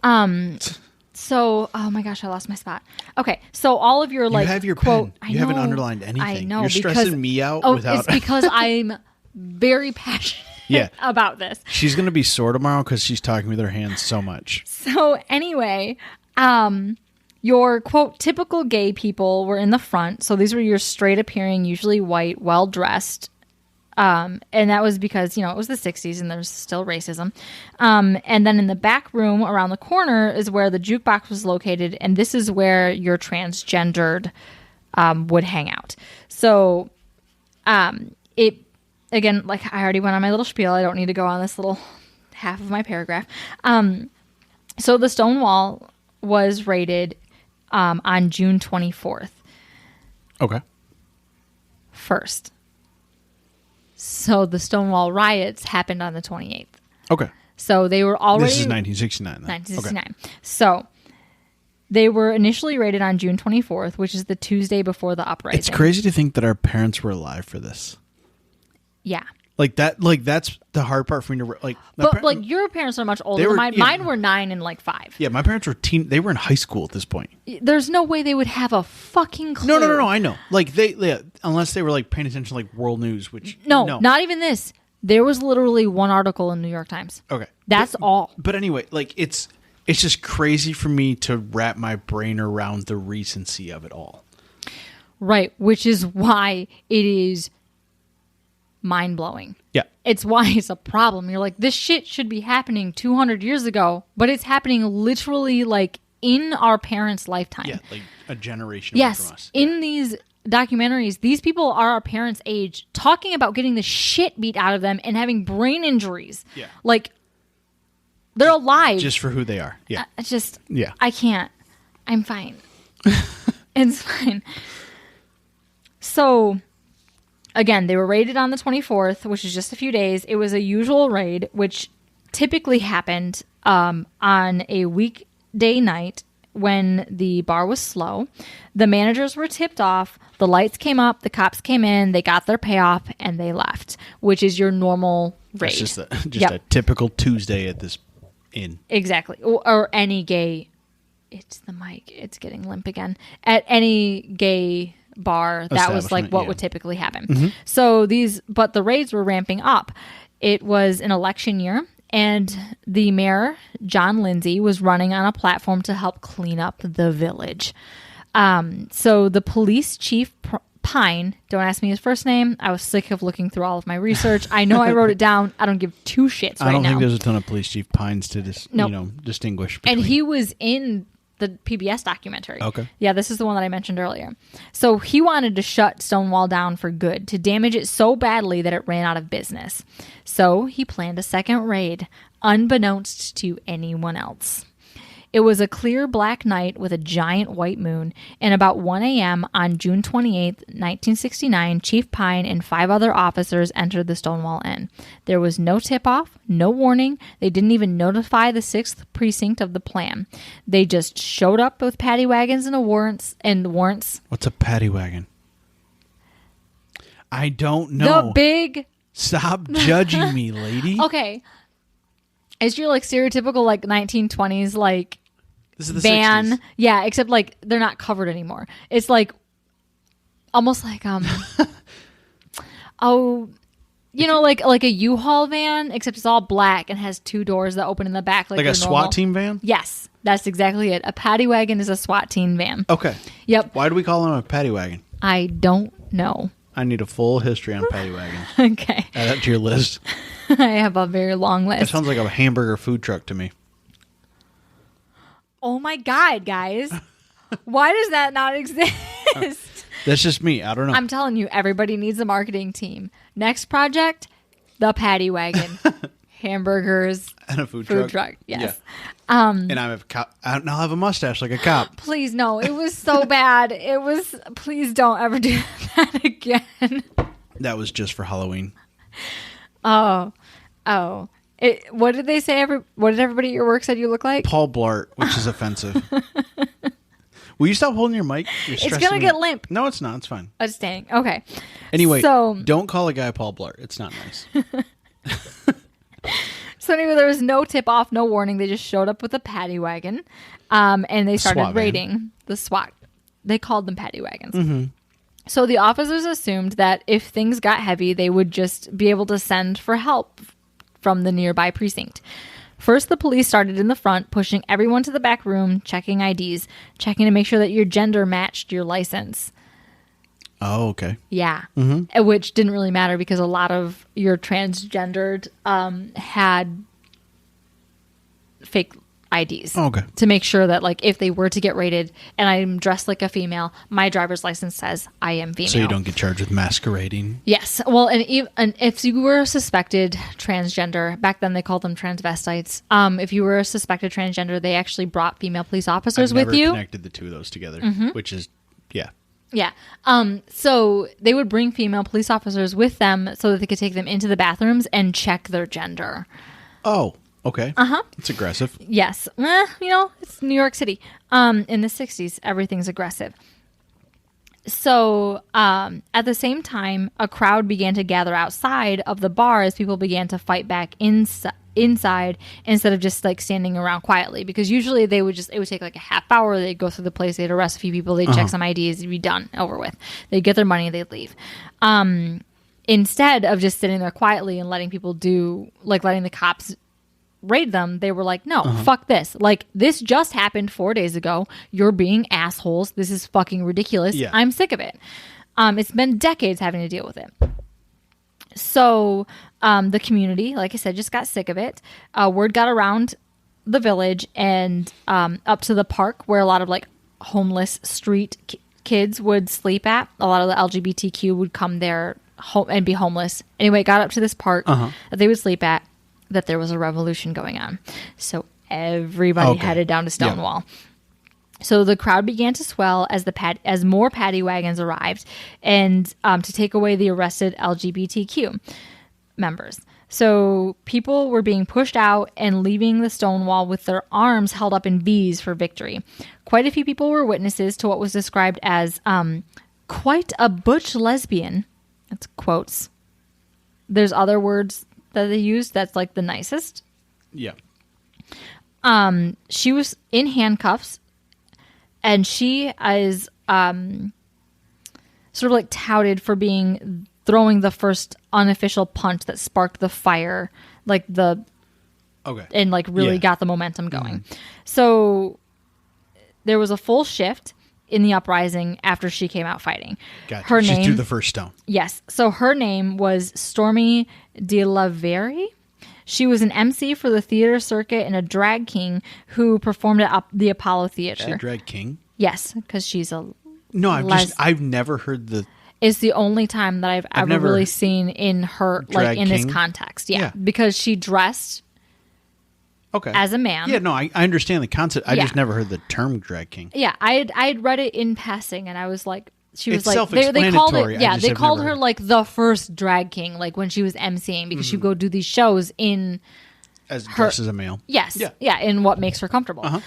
So, oh my gosh, I lost my spot. Okay, so all of your like you have your quote, pen. You haven't underlined anything. I know. You're stressing me out without. It's because I'm very passionate about this. She's gonna be sore tomorrow because she's talking with her hands so much. So anyway. Your quote typical gay people were in the front, so these were your straight appearing, usually white, well dressed, and that was because it was the 60s and there's still racism. And then in the back room around the corner is where the jukebox was located, and this is where your transgendered would hang out. So it again, like I already went on my little spiel. I don't need to go on this little half of my paragraph. So the Stonewall was raided on June 24th. Okay. First. So the Stonewall Riots happened on the 28th. Okay. So they were already... This is 1969 then. 1969. Okay. So they were initially raided on June 24th, which is the Tuesday before the uprising. It's crazy to think that our parents were alive for this. Yeah. Like that. Like that's the hard part for me to like. But like your parents are much older than mine. Yeah. Mine were 9 and like 5. Yeah, my parents were They were in high school at this point. There's no way they would have a fucking clue. No. I know. Like unless they were like paying attention to like world news, which no, not even this. There was literally one article in New York Times. Okay, that's all. But anyway, like it's just crazy for me to wrap my brain around the recency of it all. Right, which is why it is mind-blowing. Yeah. It's why it's a problem. You're like, this shit should be happening 200 years ago, but it's happening literally like in our parents' lifetime. Yeah, like a generation away from us. In these documentaries, these people are our parents' age talking about getting the shit beat out of them and having brain injuries. Yeah. Like, they're alive. Just for who they are. Yeah. I can't. I'm fine. It's fine. So, again, they were raided on the 24th, which is just a few days. It was a usual raid, which typically happened on a weekday night when the bar was slow. The managers were tipped off. The lights came up. The cops came in. They got their payoff, and they left, which is your normal raid. It's just a typical Tuesday at this inn. Exactly. Or any gay... It's the mic. It's getting limp again. At any gay bar, that was like what would typically happen. Mm-hmm. So but the raids were ramping up. It was an election year, and the mayor, John Lindsay, was running on a platform to help clean up the village. So the police chief, Pine, don't ask me his first name. I was sick of looking through all of my research. I know I wrote it down. I don't give two shits right now. I don't think there's a ton of police chief Pines to distinguish between. And he was in the PBS documentary. Okay. Yeah, this is the one that I mentioned earlier. So he wanted to shut Stonewall down for good, to damage it so badly that it ran out of business. So he planned a second raid, unbeknownst to anyone else. It was a clear black night with a giant white moon, and about 1 a.m. on June 28th, 1969, Chief Pine and 5 other officers entered the Stonewall Inn. There was no tip-off, no warning. They didn't even notify the 6th precinct of the plan. They just showed up with paddy wagons and warrants. What's a paddy wagon? I don't know. The big... Stop judging me, lady. Okay. It's your like stereotypical like 1920s like this is the van. 60s. Yeah, except like they're not covered anymore. It's like almost like like a U-Haul van, except it's all black and has 2 doors that open in the back like a SWAT team van? Yes, that's exactly it. A paddy wagon is a SWAT team van. Okay. Yep. Why do we call them a paddy wagon? I don't know. I need a full history on paddy wagons. Okay. Add that to your list. I have a very long list. That sounds like a hamburger food truck to me. Oh my God, guys. Why does that not exist? That's just me. I don't know. I'm telling you, everybody needs a marketing team. Next project, the paddy wagon. Hamburgers. And a food truck. Yes. Yeah. And I'll have a mustache like a cop. Please, no. It was so bad. Please don't ever do that again. That was just for Halloween. Oh. What did they say? What did everybody at your work said you look like? Paul Blart, which is offensive. Will you stop holding your mic? It's going to get limp. No, it's not. It's fine. It's staying. Okay. Anyway, don't call a guy Paul Blart. It's not nice. So anyway, there was no tip-off, no warning. They just showed up with a paddy wagon, and they started raiding the SWAT. They called them paddy wagons. Mm-hmm. So the officers assumed that if things got heavy, they would just be able to send for help from the nearby precinct. First, the police started in the front, pushing everyone to the back room, checking IDs, checking to make sure that your gender matched your license. Oh, okay. Yeah. Mm-hmm. Which didn't really matter because a lot of your transgendered had fake IDs. Oh, okay. To make sure that like if they were to get raided and I'm dressed like a female, my driver's license says I am female. So you don't get charged with masquerading? Yes. Well, and if you were a suspected transgender, back then they called them transvestites. If you were a suspected transgender, they actually brought female police officers with you. I've never connected the two of those together, which is, yeah. Yeah. So they would bring female police officers with them so that they could take them into the bathrooms and check their gender. Oh, okay. Uh-huh. It's aggressive. Yes. It's New York City. In the 60s, everything's aggressive. So at the same time, a crowd began to gather outside of the bar as people began to fight back inside instead of just like standing around quietly, because usually it would take like a half hour. They'd go through the place, they'd arrest a few people, they'd check some IDs, it'd be done, over with. They'd get their money, they'd leave. Instead of just sitting there quietly and letting the cops raid them, they were like, no, fuck this. Like, this just happened 4 days ago. You're being assholes. This is fucking ridiculous. Yeah. I'm sick of it. It's been decades having to deal with it. So the community, like I said, just got sick of it. Word got around the village and up to the park where a lot of like homeless street kids would sleep at. A lot of the LGBTQ would come there and be homeless. Anyway, it got up to this park that they would sleep at, that there was a revolution going on. So everybody headed down to Stonewall. Yeah. So the crowd began to swell as more paddy wagons arrived and to take away the arrested LGBTQ members. So people were being pushed out and leaving the Stonewall with their arms held up in V's for victory. Quite a few people were witnesses to what was described as quite a butch lesbian. That's quotes. There's other words that they used that's like the nicest. Yeah. She was in handcuffs, and she is sort of like touted for throwing the first unofficial punch that sparked the fire, and like really got the momentum going. So there was a full shift in the uprising after she came out fighting. Gotcha. She threw the first stone. Yes. So her name was Stormy de la Verre. She was an MC for the theater circuit and a drag king who performed at the Apollo Theater. She a drag king? Yes, because she's a... No, I've never heard the... It's the only time that I've ever really seen in her, like in this context. Yeah. Because she dressed... Okay. As a man. Yeah, no, I understand the concept. I just never heard the term drag king. Yeah, I'd read it in passing, and I was like, she was it's like, self-explanatory. they called her like the first drag king, like when she was emceeing, because she'd go do these shows dressed as a male. Yes, yeah, in what makes her comfortable.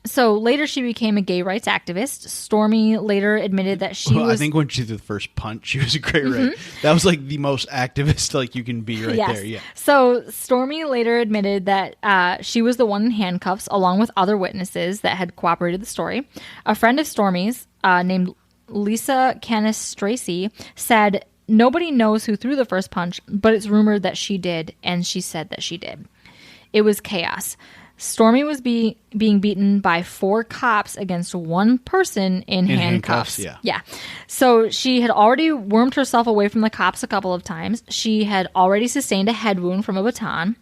So later she became a gay rights activist. Stormy later admitted that she was... I think when she did the first punch, she was a great right. That was like the most activist like you can be there. Yeah. So Stormy later admitted that she was the one in handcuffs along with other witnesses that had cooperated the story. A friend of Stormy's named Lisa Canistraci said, "Nobody knows who threw the first punch, but it's rumored that she did, and she said that she did. It was chaos." Stormy was being beaten by 4 cops against one person in handcuffs. Yeah. So she had already wormed herself away from the cops a couple of times. She had already sustained a head wound from a baton.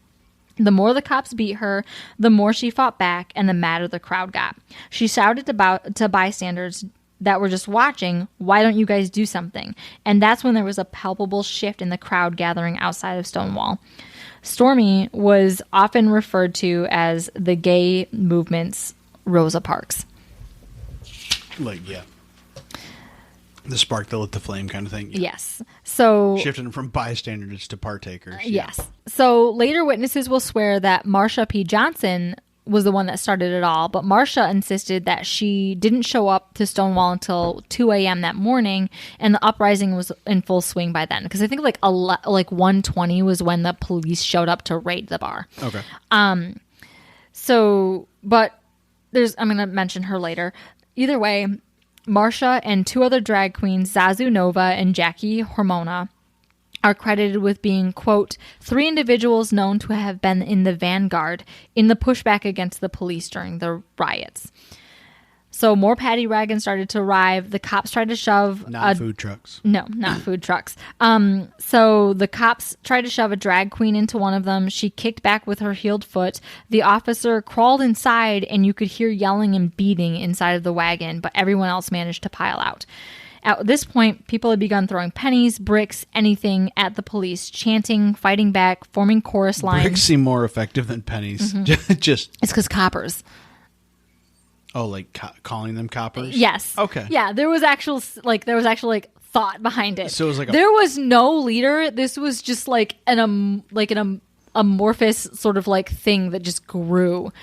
The more the cops beat her, the more she fought back, and the madder the crowd got. She shouted to bystanders that were just watching, "Why don't you guys do something?" And that's when there was a palpable shift in the crowd gathering outside of Stonewall. Stormy was often referred to as the gay movement's Rosa Parks. The spark that lit the flame kind of thing. Yes. So shifting from bystanders to partakers. Yes. So later witnesses will swear that Marsha P. Johnson was the one that started it all, but Marsha insisted that she didn't show up to Stonewall until 2 a.m. that morning, and the uprising was in full swing by then, because I think like 1:20 was when the police showed up to raid the bar. Okay. So, but I'm going to mention her later. Either way, Marsha and 2 other drag queens, Zazu Nova and Jackie Hormona, are credited with being, quote, 3 individuals known to have been in the vanguard in the pushback against the police during the riots. So more paddy wagons started to arrive. The cops tried to shove... Not food trucks. No, not food trucks. So the cops tried to shove a drag queen into one of them. She kicked back with her heeled foot. The officer crawled inside, and you could hear yelling and beating inside of the wagon, but everyone else managed to pile out. At this point, people had begun throwing pennies, bricks, anything at the police, chanting, fighting back, forming chorus lines. Bricks seem more effective than pennies. It's because coppers. Oh, like calling them coppers? Yes. Okay. Yeah, there was actual thought behind it. So it was like there was no leader. This was just like an amorphous sort of like thing that just grew.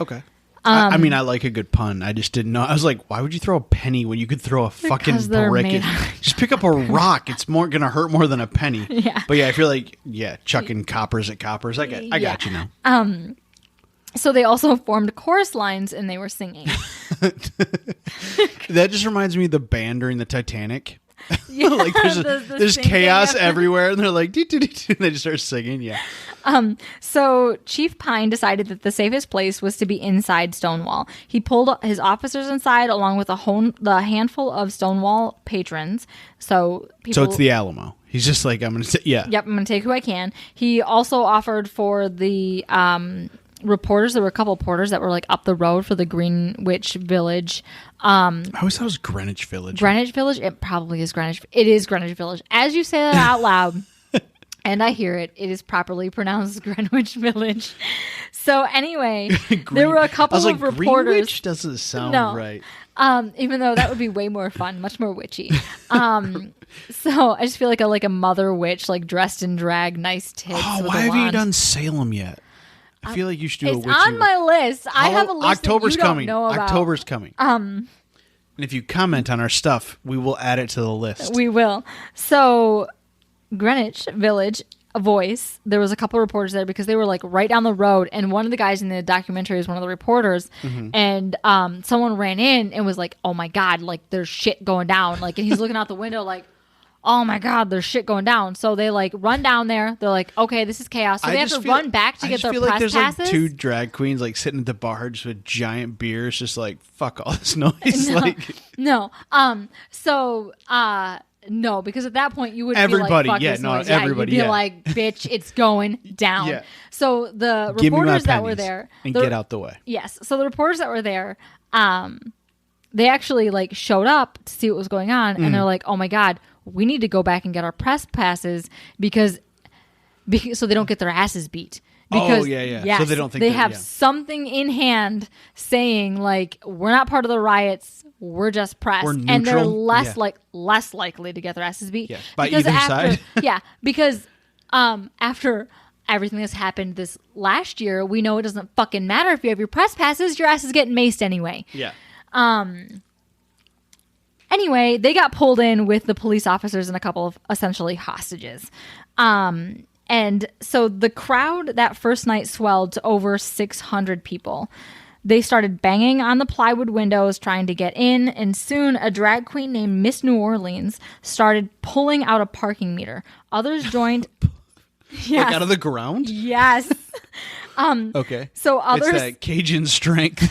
Okay. I mean, I like a good pun. I just didn't know. I was like, why would you throw a penny when you could throw a fucking brick? Just pick up a rock. It's going to hurt more than a penny. Yeah. But yeah, I feel like, chucking coppers at coppers. I got you now. So they also formed chorus lines and they were singing. That just reminds me of the band during the Titanic. Yeah, like there's chaos everywhere, and they're like, doo, doo, doo, doo, and they just start singing. Yeah. So Chief Pine decided that the safest place was to be inside Stonewall. He pulled his officers inside along with the handful of Stonewall patrons. So it's the Alamo. He's just like, I'm going to Yep, I'm going to take who I can. He also offered for the reporters. There were a couple of porters that were like up the road for the Greenwich Village. I always thought it was Greenwich Village. Greenwich Village? It probably is Greenwich. It is Greenwich Village. As you say that out loud, and I hear it, it is properly pronounced Greenwich Village. So anyway, there were a couple of reporters. Greenwich doesn't sound right. Even though that would be way more fun, much more witchy. So I just feel like a mother witch, like dressed in drag, nice tits. Oh, with why a have you wand. done Salem yet? I feel like you should do a witchy. It's on my list. I have a list October's that you coming. don't know about. October's coming. And if you comment on our stuff, we will add it to the list. We will. So Greenwich Village Voice, there was a couple of reporters there because they were like right down the road, and one of the guys in the documentary is one of the reporters, and someone ran in and was like, oh my god, like there's shit going down, like, and he's looking out the window like, oh my god, there's shit going down. So they like run down there. They're like, okay, this is chaos. So they have to run back to get their press passes. Like there's like two drag queens like sitting at the bar just with giant beers, just like, fuck all this noise. No, because at that point you would everybody, be like, fuck this noise. Everybody, you'd be like, bitch, it's going down. Yeah. So the reporters that were there and get out the way. Yes. So the reporters that were there, they actually like showed up to see what was going on, and they're like, oh my god, we need to go back and get our press passes because so they don't get their asses beat. Because, Yes, so they don't think they have something in hand saying like, we're not part of the riots, we're just press, and they're less likely to get their asses beat. Yeah, by either side. Because after everything that's happened this last year, we know it doesn't fucking matter if you have your press passes, your ass is getting maced anyway. Yeah. Anyway, they got pulled in with the police officers and a couple of essentially hostages. And so the crowd that first night swelled to over 600 people. They started banging on the plywood windows trying to get in, and soon a drag queen named Miss New Orleans started pulling out a parking meter. Others joined... Yes. Like out of the ground? Yes. Okay. So others... It's that Cajun strength.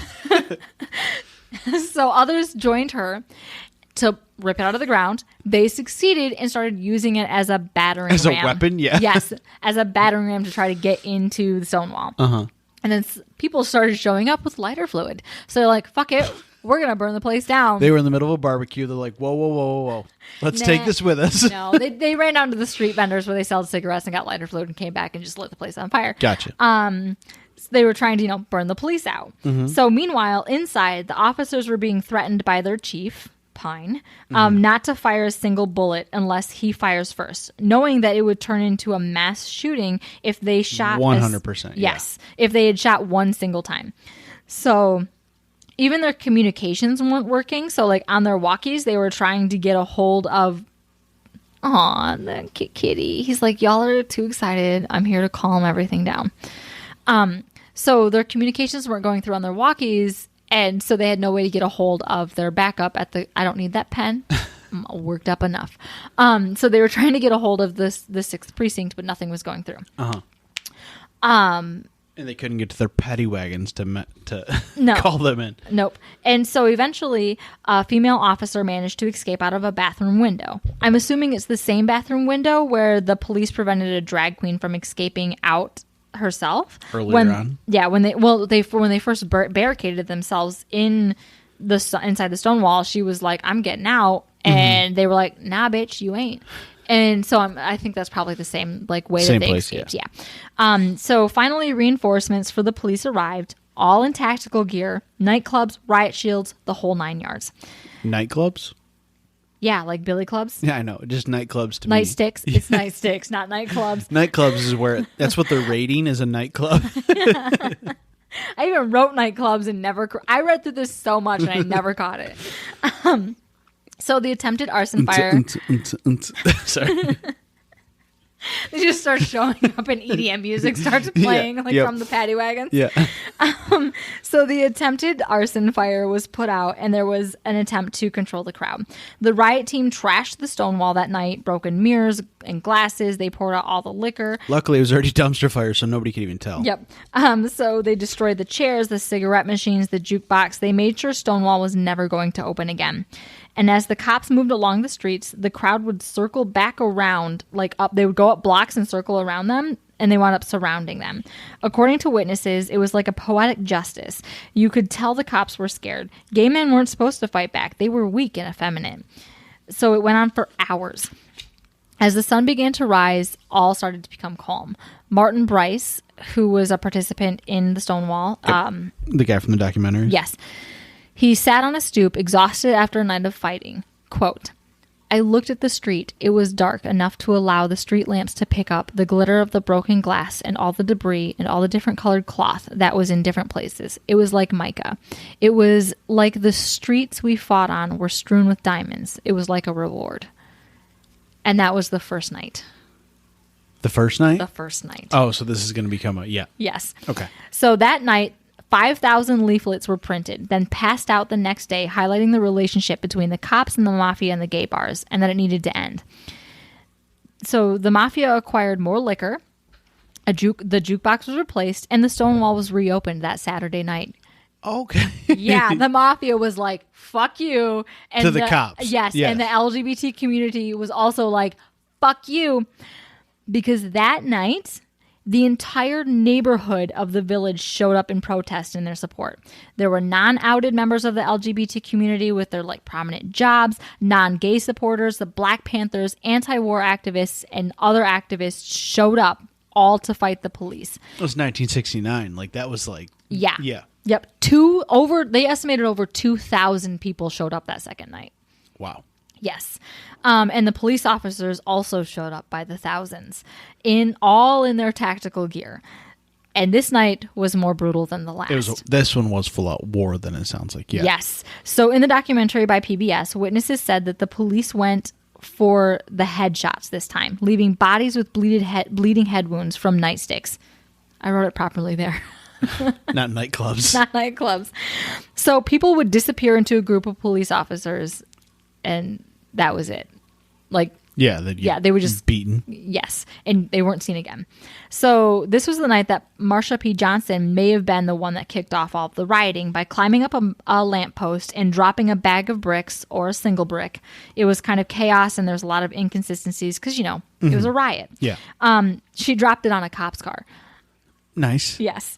So others joined her to rip it out of the ground. They succeeded and started using it as a battering ram. As a weapon? Yeah. Yes, as a battering ram to try to get into the Stonewall. Uh-huh. And then people started showing up with lighter fluid. So they're like, fuck it, we're going to burn the place down. They were in the middle of a barbecue. They're like, whoa, whoa, whoa, whoa, whoa. Let's take this with us. No, they ran down to the street vendors where they sell cigarettes and got lighter fluid and came back and just lit the place on fire. Gotcha. So they were trying to, burn the police out. Mm-hmm. So meanwhile, inside, the officers were being threatened by their chief, Pine, not to fire a single bullet unless he fires first, knowing that it would turn into a mass shooting if they shot 100%. Yes, if they had shot one single time. So even their communications weren't working. So like on their walkies, they were trying to get a hold of the kitty. He's like, y'all are too excited. I'm here to calm everything down. So their communications weren't going through on their walkies. And so they had no way to get a hold of their backup at the, I don't need that pen. I'm worked up enough. So they were trying to get a hold of the 6th precinct, but nothing was going through. Uh-huh. And they couldn't get to their paddy wagons to call them in. Nope. And so eventually a female officer managed to escape out of a bathroom window. I'm assuming it's the same bathroom window where the police prevented a drag queen from escaping out herself earlier on. Yeah, when they first barricaded themselves inside the Stonewall, she was like, "I'm getting out," and they were like, "Nah, bitch, you ain't." And so I think that's probably the same way that they escaped. Yeah. So finally, reinforcements for the police arrived, all in tactical gear, nightclubs, riot shields, the whole 9 yards. Nightclubs? Yeah, like billy clubs. Yeah, I know. Just nightclubs to me. Nightsticks. It's nightsticks, not nightclubs. Nightclubs is that's what they're rating is a nightclub. I even wrote nightclubs and I read through this so much and I never caught it. So the attempted arson fire. Sorry. They just start showing up and EDM music starts playing from the paddy wagons. Yeah. So the attempted arson fire was put out and there was an attempt to control the crowd. The riot team trashed the Stonewall that night, broken mirrors and glasses. They poured out all the liquor. Luckily, it was already dumpster fire, so nobody could even tell. Yep. So they destroyed the chairs, the cigarette machines, the jukebox. They made sure Stonewall was never going to open again. And as the cops moved along the streets, the crowd would circle back around, they would go up blocks and circle around them, and they wound up surrounding them. According to witnesses, it was like a poetic justice. You could tell the cops were scared. Gay men weren't supposed to fight back. They were weak and effeminate. So it went on for hours. As the sun began to rise, all started to become calm. Martin Bryce, who was a participant in the Stonewall. The guy from the documentary? Yes. He sat on a stoop, exhausted after a night of fighting. Quote, I looked at the street. It was dark enough to allow the street lamps to pick up the glitter of the broken glass and all the debris and all the different colored cloth that was in different places. It was like mica. It was like the streets we fought on were strewn with diamonds. It was like a reward. And that was the first night. The first night? The first night. Oh, so this is going to become a... Yeah. Yes. Okay. So that night, 5,000 leaflets were printed, then passed out the next day, highlighting the relationship between the cops and the mafia and the gay bars, and that it needed to end. So the mafia acquired more liquor, the jukebox was replaced, and the Stonewall was reopened that Saturday night. Okay. Yeah, the mafia was like, fuck you. And to the cops. Yes, and the LGBT community was also like, fuck you. Because that night... the entire neighborhood of the village showed up in protest in their support. There were non-outed members of the LGBT community with their prominent jobs, non-gay supporters, the Black Panthers, anti-war activists, and other activists showed up all to fight the police. It was 1969. That was Yeah. Yeah. Yep. They estimated over 2,000 people showed up that second night. Wow. Yes. And the police officers also showed up by the thousands, all in their tactical gear. And this night was more brutal than the last. This one was full out war than it sounds like. Yeah. Yes. So in the documentary by PBS, witnesses said that the police went for the headshots this time, leaving bodies with bleeding head wounds from nightsticks. I wrote it properly there. Not nightclubs. Not nightclubs. So people would disappear into a group of police officers, and that was it. They were just beaten. Yes, and they weren't seen again. So this was the night that Marsha P. Johnson may have been the one that kicked off all of the rioting by climbing up a lamppost and dropping a bag of bricks or a single brick. It was kind of chaos, and there's a lot of inconsistencies because, it was a riot. Yeah. She dropped it on a cop's car. Nice. Yes.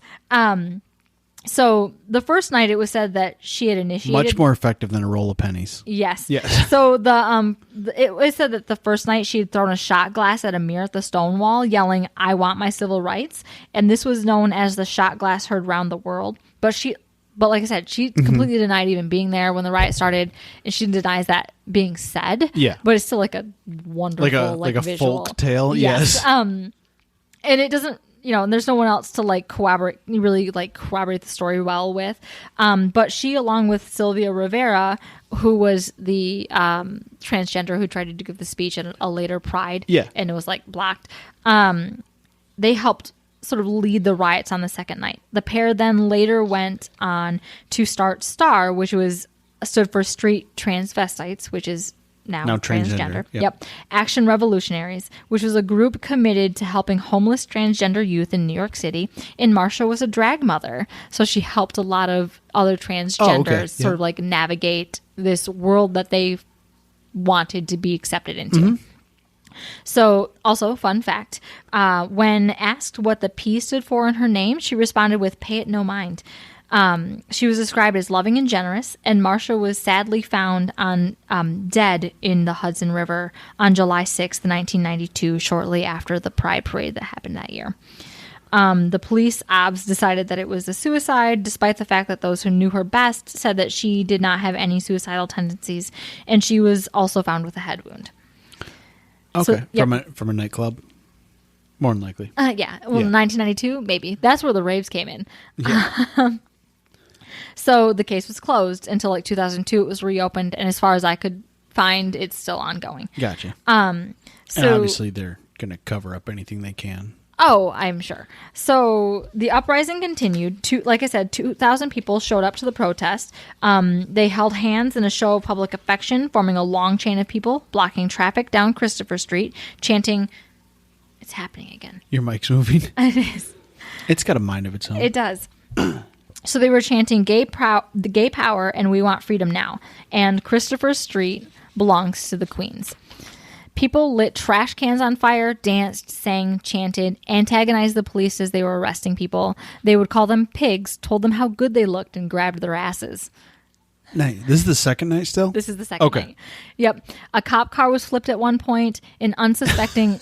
So the first night it was said that she had initiated... Much more effective than a roll of pennies. Yes. Yes. So it was said that the first night she had thrown a shot glass at a mirror at the Stonewall, yelling, "I want my civil rights." And this was known as the shot glass heard round the world. But like I said, she completely denied even being there when the riot started, and she denies that being said. Yeah. But it's still like a wonderful like a visual folk tale. Yes. And it doesn't... and there's no one else to corroborate the story well with. But she, along with Sylvia Rivera, who was the transgender who tried to give the speech at a later Pride, and it was blocked. They helped sort of lead the riots on the second night. The pair then later went on to start STAR, which stood for Street Transvestites, which is now transgender. Yep. Action Revolutionaries, which was a group committed to helping homeless transgender youth in New York City. And Marsha was a drag mother, so she helped a lot of other transgenders sort of navigate this world that they wanted to be accepted into. So, also, fun fact, when asked what the P stood for in her name, she responded with "Pay it no mind." She was described as loving and generous, and Marsha was sadly found dead in the Hudson River on July 6th, 1992, shortly after the Pride Parade that happened that year. The police obs decided that it was a suicide, despite the fact that those who knew her best said that she did not have any suicidal tendencies, and she was also found with a head wound. Okay, So, from a nightclub? More than likely. Yeah. Well, 1992, maybe. That's where the raves came in. Yeah. So the case was closed until like 2002. It was reopened, and as far as I could find, it's still ongoing. Gotcha. So and obviously they're going to cover up anything they can. Oh, I'm sure. So the uprising continued. Like I said, 2,000 people showed up to the protest. They held hands in a show of public affection, forming a long chain of people, blocking traffic down Christopher Street, chanting, "It's happening again." Your mic's moving. It is. It's got a mind of its own. It does. So they were chanting the gay power and "We want freedom now." And Christopher Street belongs to the Queens. People lit trash cans on fire, danced, sang, chanted, antagonized the police as they were arresting people. They would call them pigs, told them how good they looked, and grabbed their asses. Nice. This is the second night still? This is the second night. Yep. A cop car was flipped at one point. An unsuspecting...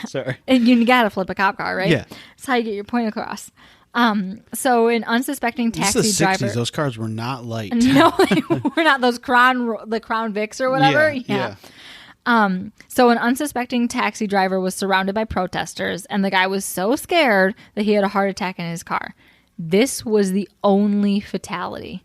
Sorry. And you gotta flip a cop car, right? Yeah. That's how you get your point across. So an unsuspecking taxi this is the 60s. driver... Those cars were not light. No, they were not. Those the Crown Vics or whatever. Yeah. So an unsuspecting taxi driver was surrounded by protesters, and the guy was so scared that he had a heart attack in his car. This was the only fatality.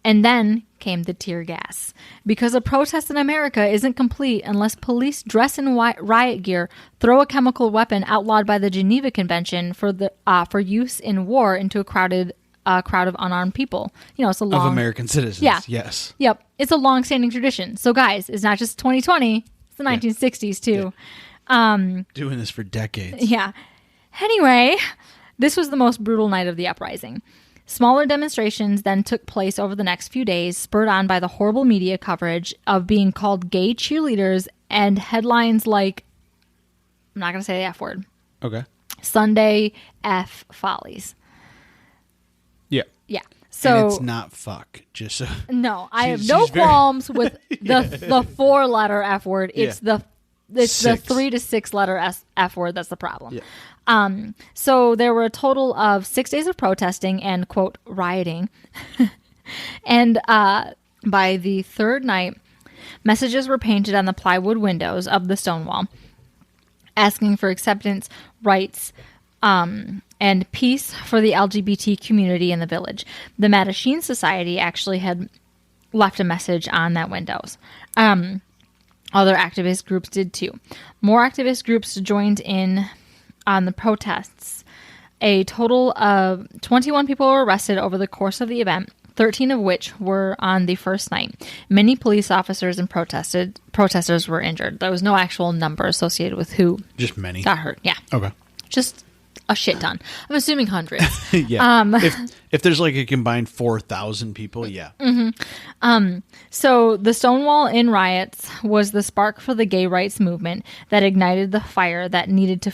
And then came the tear gas. Because a protest in America isn't complete unless police dress in riot gear, throw a chemical weapon outlawed by the Geneva Convention for use in war into a crowd of unarmed people. You know, it's a long... Of American citizens. Yeah. Yes. Yep. It's a long-standing tradition. So, guys, it's not just 2020. It's the 1960s, too. Yeah. Doing this for decades. Yeah. Anyway, this was the most brutal night of the uprising. Smaller demonstrations then took place over the next few days, spurred on by the horrible media coverage of being called gay cheerleaders and headlines like, I'm not going to say the F word. Okay. Sunday F follies. Yeah. Yeah. So and it's not fuck. Just so. No, I have no qualms with the 4-letter F word. It's the 3 to 6 letter F word that's the problem. Yeah. So there were a total of 6 days of protesting and, quote, rioting. And by the third night, messages were painted on the plywood windows of the Stonewall, asking for acceptance, rights, and peace for the LGBT community in the village. The Mattachine Society actually had left a message on that windows. Other activist groups did too. More activist groups joined in on the protests. A total of 21 people were arrested over the course of the event, 13 of which were on the first night. Many police officers and protesters were injured. There was no actual number associated with who just many got hurt. Yeah. Okay. Just a shit ton. I'm assuming hundreds. Yeah. If there's like a combined 4,000 people, yeah. Mm-hmm. So the Stonewall Inn Riots was the spark for the gay rights movement that ignited the fire that needed to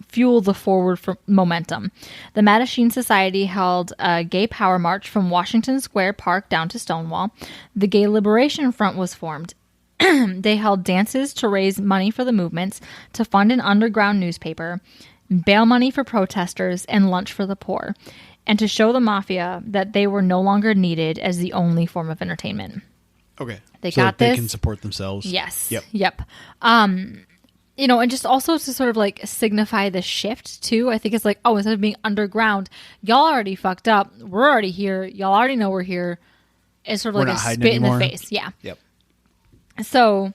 fuel the forward momentum. The Mattachine Society held a gay power march from Washington Square Park down to Stonewall. The Gay Liberation Front was formed. They held dances to raise money for the movements, to fund an underground newspaper, bail money for protesters, and lunch for the poor, and to show the mafia that they were no longer needed as the only form of entertainment. Okay. They so got that this. They can support themselves. Yes. Yep. You know, and just also to sort of like signify the shift too. I think it's like, oh, instead of being underground, y'all already fucked up. We're already here. Y'all already know we're here. It's sort of like a spit in the face. Yeah. Yep. So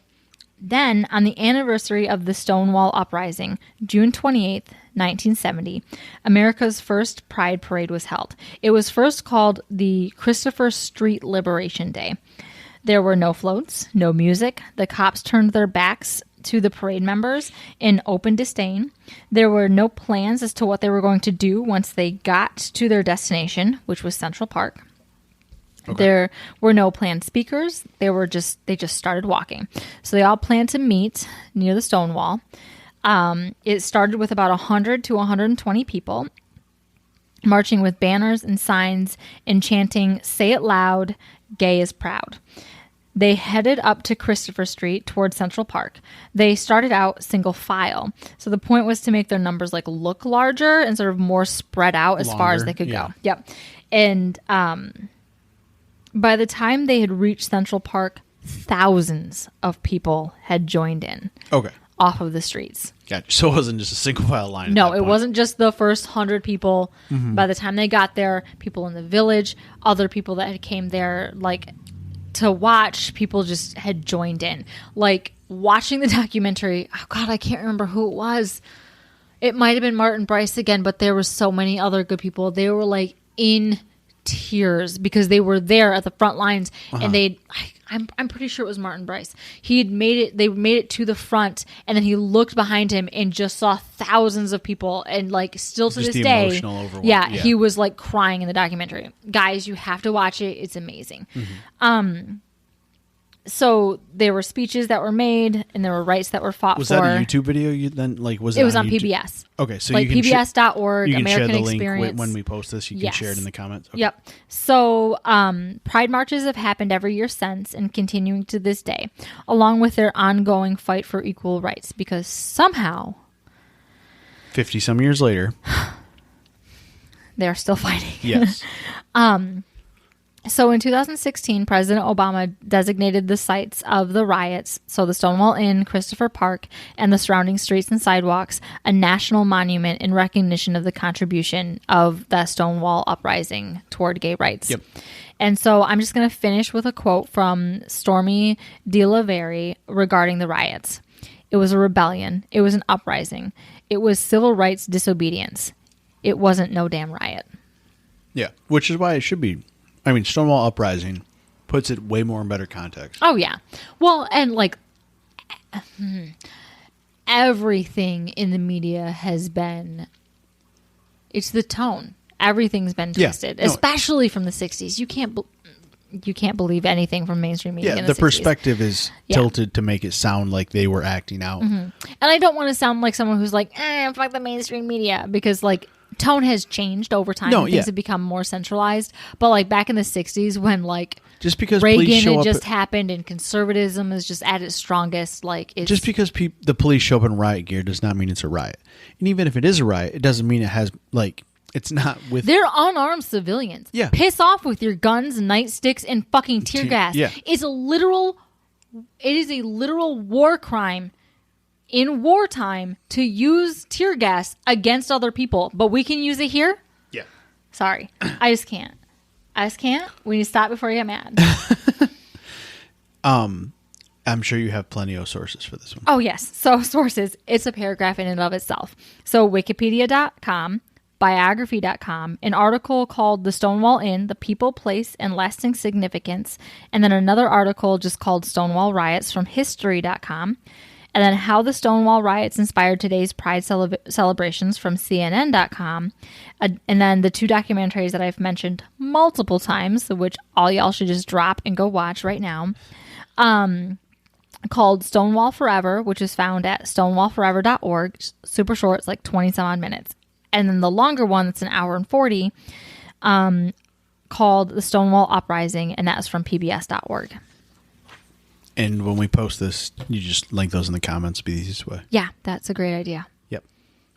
then on the anniversary of the Stonewall Uprising, June 28th, 1970, America's first Pride Parade was held. It was first called the Christopher Street Liberation Day. There were no floats, no music. The cops turned their backs to the parade members in open disdain. There were no plans as to what they were going to do once they got to their destination, which was Central Park. Okay. There were no planned speakers. They just started walking. So they all planned to meet near the Stonewall. It started with about 100 to 120 people, marching with banners and signs and chanting, "Say it loud, gay is proud." They headed up to Christopher Street towards Central Park. They started out single file. So the point was to make their numbers like look larger and sort of more spread out as far as they could go. Yep. And by the time they had reached Central Park, thousands of people had joined in. Okay. off of the streets. Gotcha. So it wasn't just a single file line. At No, that it point. wasn't just the first 100 people. By the time they got there, people in the village, other people that had came there, like, to watch, people just had joined in. Like, watching the documentary, oh God, I can't remember who it was. It might have been Martin Bryce again, but there were so many other good people. They were, like, in tears because they were there at the front lines, and I'm pretty sure it was Martin Bryce. He had made it. They made it to the front, and then he looked behind him and just saw thousands of people. And like, still to Just this the day, emotional overwhelm. yeah, Yeah. he was like crying in the documentary. Guys, you have to watch it. It's amazing. So there were speeches that were made, and there were rights that were fought Was for. that a YouTube video? You then like was It was on YouTube? PBS. Okay, so Like you can PBS.org, you can American share the Experience. link when we post this. You can share it in the comments. Okay. Yep. So Pride marches have happened every year since and continuing to this day, along with their ongoing fight for equal rights, because somehow 50 some years later. they're still fighting. Yes. So in 2016, President Obama designated the sites of the riots, so the Stonewall Inn, Christopher Park, and the surrounding streets and sidewalks, a national monument in recognition of the contribution of the Stonewall Uprising toward gay rights. Yep. And so I'm just going to finish with a quote from Stormy DeLavery regarding the riots. It was a rebellion. It was an uprising. It was civil rights disobedience. It wasn't no damn riot. Yeah, which is why it should be. I mean, Stonewall Uprising puts it way more in better context. Oh, yeah. Well, and like everything in the media has been, it's the tone. Everything's been twisted, no. especially from the 60s. You can't believe anything from mainstream media in the 60s. Perspective is tilted to make it sound like they were acting out. And I don't want to sound like someone who's like, fuck the mainstream media, because like tone has changed over time. No, and things have become more centralized. But like back in the 60s when like Just because police Reagan show had up just happened and conservatism is just at its strongest, like it's just because the police show up in riot gear does not mean it's a riot. And even if it is a riot, it doesn't mean it has like it's not with they're unarmed civilians. Yeah. Piss off with your guns, nightsticks, and fucking tear gas. yeah. It is a literal war crime in wartime to use tear gas against other people. But we can use it here? Yeah. Sorry. I just can't. We need to stop before you get mad. I'm sure you have plenty of sources for this one. Oh, yes. So sources, it's a paragraph in and of itself. So wikipedia.com, biography.com, an article called The Stonewall Inn, The People, Place, and Lasting Significance, and then another article just called Stonewall Riots from history.com, and then How the Stonewall Riots Inspired Today's Pride Celebrations from CNN.com, and then the two documentaries that I've mentioned multiple times, which all y'all should just drop and go watch right now, called Stonewall Forever, which is found at stonewallforever.org. Super short, it's like 20 some odd minutes. And then the longer one, that's an hour and 40, called The Stonewall Uprising, and that's from pbs.org. And when we post this, you just link those in the comments. It'd be the easiest way. Yeah, that's a great idea. Yep.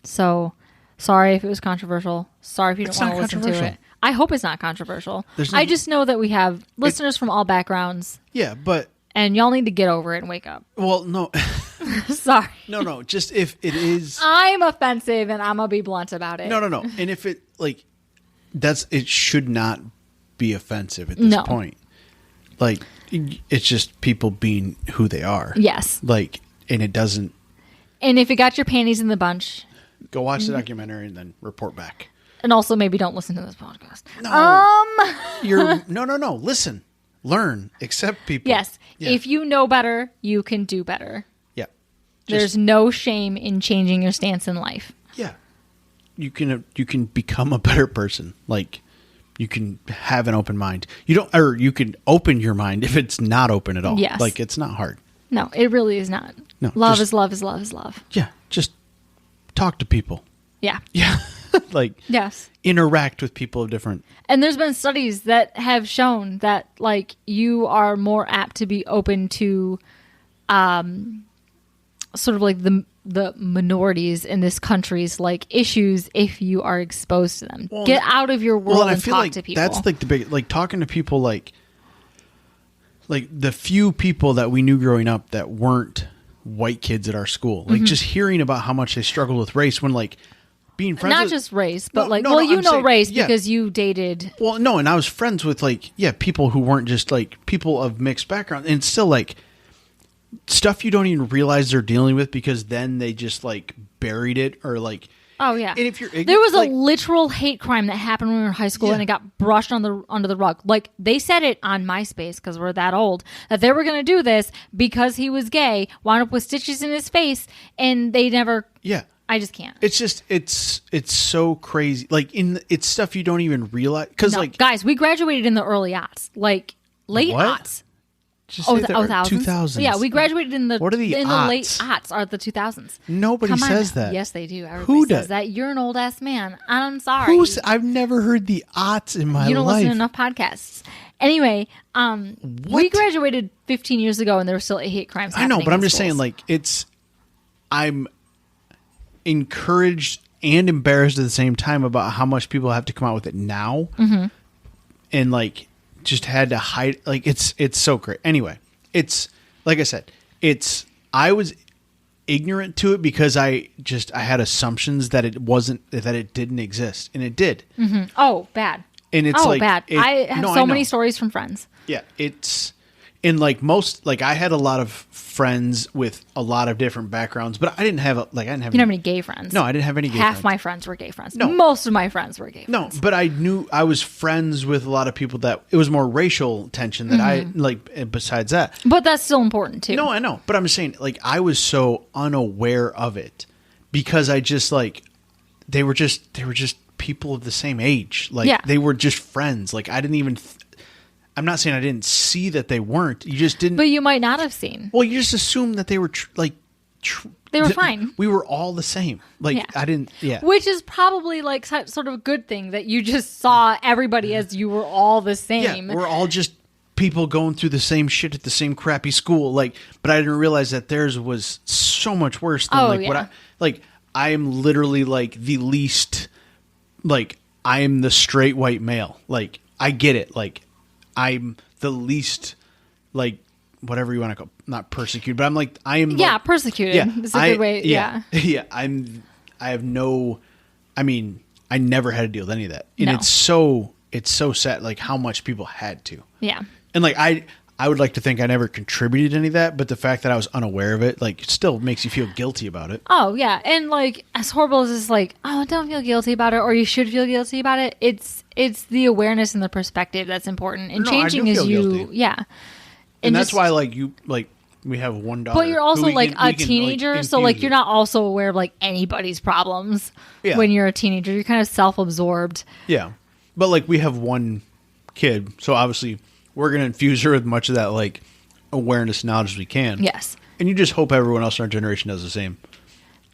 So, sorry if it was controversial. Sorry if you It's don't want not to listen to controversial. it. I hope it's not controversial. There's no- I just know that we have listeners from all backgrounds, Yeah, but and y'all need to get over it and wake up. well, no, Sorry. no. Just if it is, I'm offensive, and I'm going to be blunt about it. no. And if it like, it should not be offensive at this No. point. Like, it's just people being who they are. Yes. Like, and it doesn't. And if you got your panties in the bunch, Go watch the documentary and then report back. and also maybe don't listen to this podcast. You're no. Listen, learn, accept people. Yes. Yeah. If you know better, you can do better. Yeah. There's no shame in changing your stance in life. Yeah. You can become a better person. Like, you can have an open mind. You can open your mind if it's not open at all. Yes. Like, it's not hard. No, it really is not. No, Love just- is love is love is love. Yeah. Just talk to people. Yeah. Yeah. Like, Yes. interact with people of different. And there's been studies that have shown that like you are more apt to be open to sort of like the minorities in this country's like issues if you are exposed to them. Well, Get out of your world and and talk to people. that's like the big, like talking to people, like the few people that we knew growing up that weren't white kids at our school. Like just hearing about how much they struggled with race when like being friends Not with, just race, but I'm saying, race yeah. because you dated. Well, no, and I was friends with like people who weren't just like people of mixed background, and still like stuff you don't even realize they're dealing with because then they just like buried it or like. Oh yeah, And if you're there was a literal hate crime that happened when we were in high school, and it got brushed under the rug. Like they said it on MySpace because we're that old that they were going to do this because he was gay, wound up with stitches in his face, and they never. Yeah, I just can't. It's just it's so crazy. Like it's stuff you don't even realize because like guys, we graduated in the early aughts, like late aughts. Oh, the 2000s. Yeah, we graduated in the what are the in aughts? the late aughts are the 2000s. Nobody says that. Yes, they do. Everybody says that. You're an old ass man. I'm sorry. I've never heard the aughts in my life. You don't listen to enough podcasts. Anyway, we graduated 15 years ago, and there were still hate crimes happening. I know, but I'm just schools. saying, like I'm encouraged and embarrassed at the same time about how much people have to come out with it now, and like. Just had to hide like it's so great. Anyway, it's like I said, I was ignorant to it because I had assumptions that it didn't exist, and it did. Mm-hmm. Oh, bad. And it's bad. I have so many stories from friends. Yeah, it's in like most like I had a lot of friends with a lot of different backgrounds, but I didn't have You didn't have any gay friends. No, I didn't have any gay friends. Half my friends were gay friends. No. Most of my friends were gay friends. No, but I knew I was friends with a lot of people that it was more racial tension that I like besides that. But that's still important too. No, I know. But I'm saying like I was so unaware of it because I just like they were just people of the same age. Like they were just friends. Like I didn't even I'm not saying I didn't see that they weren't. You just didn't. But you might not have seen. Well, you just assumed that they were they were fine. We were all the same. Like I didn't. Yeah. Which is probably like sort of a good thing that you just saw everybody as you were all the same. Yeah, we're all just people going through the same shit at the same crappy school. Like, but I didn't realize that theirs was so much worse than what I like. I am literally like the least. Like I am the straight white male. Like I get it. Like. I'm the least, like, whatever you want to call, not persecuted, but I'm like, I am. Yeah, like, persecuted. Yeah, it's a good way. Yeah. Yeah. I have no, I mean, I never had to deal with any of that. And it's so sad, like, how much people had to. Yeah. And, like, I would like to think I never contributed to any of that, but the fact that I was unaware of it, like, still makes you feel guilty about it. Oh, yeah. And, like, as horrible as it's like, oh, don't feel guilty about it, or you should feel guilty about it, it's the awareness and the perspective that's important. And changing is you, guilty. Yeah. And that's why, like, we have one daughter. But you're also, like, a teenager, so, like, you're not also aware of, like, anybody's problems when you're a teenager. You're kind of self-absorbed. Yeah. But, like, we have one kid, so obviously we're going to infuse her with much of that, like, awareness knowledge as we can. Yes. And you just hope everyone else in our generation does the same.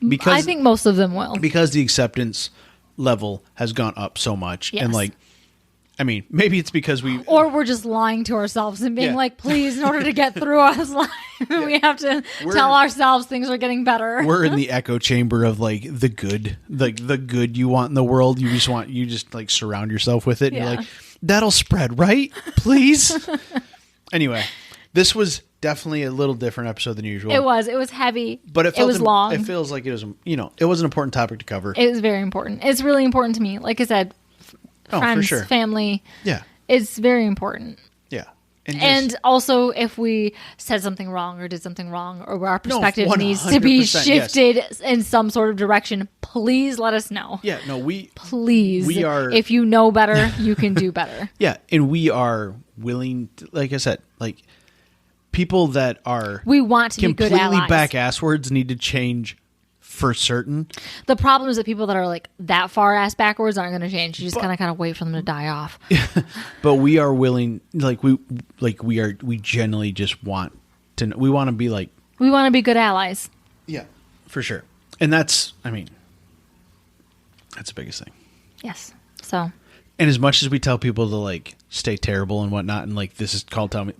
Because I think most of them will. Because the acceptance level has gone up so much. Yes. And, like, I mean, maybe it's because we... Or we're just lying to ourselves and being like, please, in order to get through us life, we have to tell ourselves things are getting better. We're in the echo chamber of, like, the good. Like, the good you want in the world. You just like, surround yourself with it. And you're like, that'll spread, right? Please? Anyway, this was definitely a little different episode than usual. It was heavy. But it was long. It feels like it was, it was an important topic to cover. It was very important. It's really important to me. Like I said, friends, for sure. Family. Yeah. It's very important. Yeah. And also, if we said something wrong or did something wrong or our perspective needs to be shifted in some sort of direction, please let us know. Yeah, no, Please. We are... If you know better, you can do better. Yeah, and we are willing to, like I said, like, people that are... We want to be good allies. Completely back-asswards need to change for certain. The problem is that people that are like that far ass backwards aren't going to change. You just kind of wait for them to die off. But we are willing, we genuinely just want to. We want to be like. We want to be good allies. Yeah, for sure, and that's the biggest thing. Yes. So. And as much as we tell people to like stay terrible and whatnot, and like this is called telling me,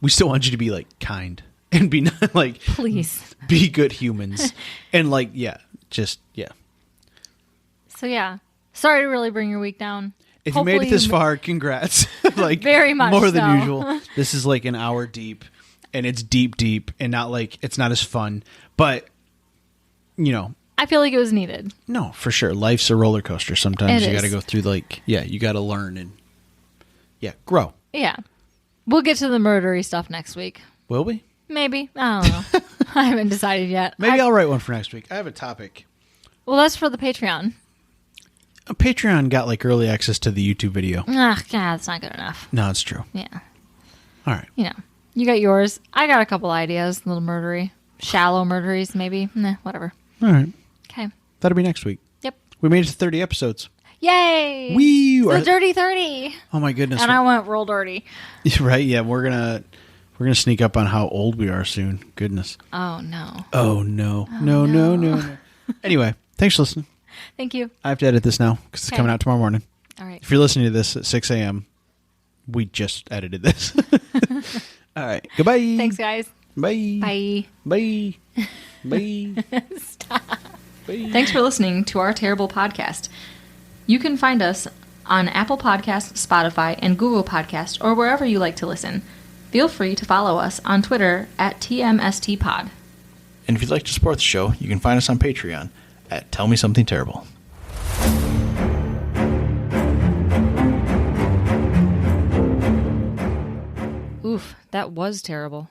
we still want you to be like kind. And be not like, please be good humans. And like, So sorry to really bring your week down. If you made it this far, congrats. Like very much more than usual. This is like an hour deep. and it's deep, and not like it's not as fun. But I feel like it was needed. no, for sure, life's a roller coaster. Sometimes It you got to is. go through you got to learn and grow. Yeah. We'll get to the murdery stuff next week. Will we? Maybe. I don't know. I haven't decided yet. Maybe I'll write one for next week. I have a topic. Well, that's for the Patreon. Patreon got early access to the YouTube video. God, that's not good enough. No, it's true. Yeah. All right. You got yours. I got a couple ideas. Little murdery. Shallow murderies, maybe. Nah, whatever. All right. Okay. That'll be next week. Yep. We made it to 30 episodes. Yay! The Dirty 30. Oh my goodness. And I went real dirty. Right? Yeah, we're gonna sneak up on how old we are soon. Goodness. Oh, no. Oh no. No. Anyway, thanks for listening. Thank you. I have to edit this now because it's coming out tomorrow morning. All right. If you're listening to this at 6 a.m., we just edited this. All right. Goodbye. Thanks, guys. Bye. Bye. Bye. Bye. Stop. Bye. Thanks for listening to our terrible podcast. You can find us on Apple Podcasts, Spotify, and Google Podcasts, or wherever you like to listen. Feel free to follow us on Twitter at TMSTPod. And if you'd like to support the show, you can find us on Patreon at Tell Me Something Terrible. Oof, that was terrible.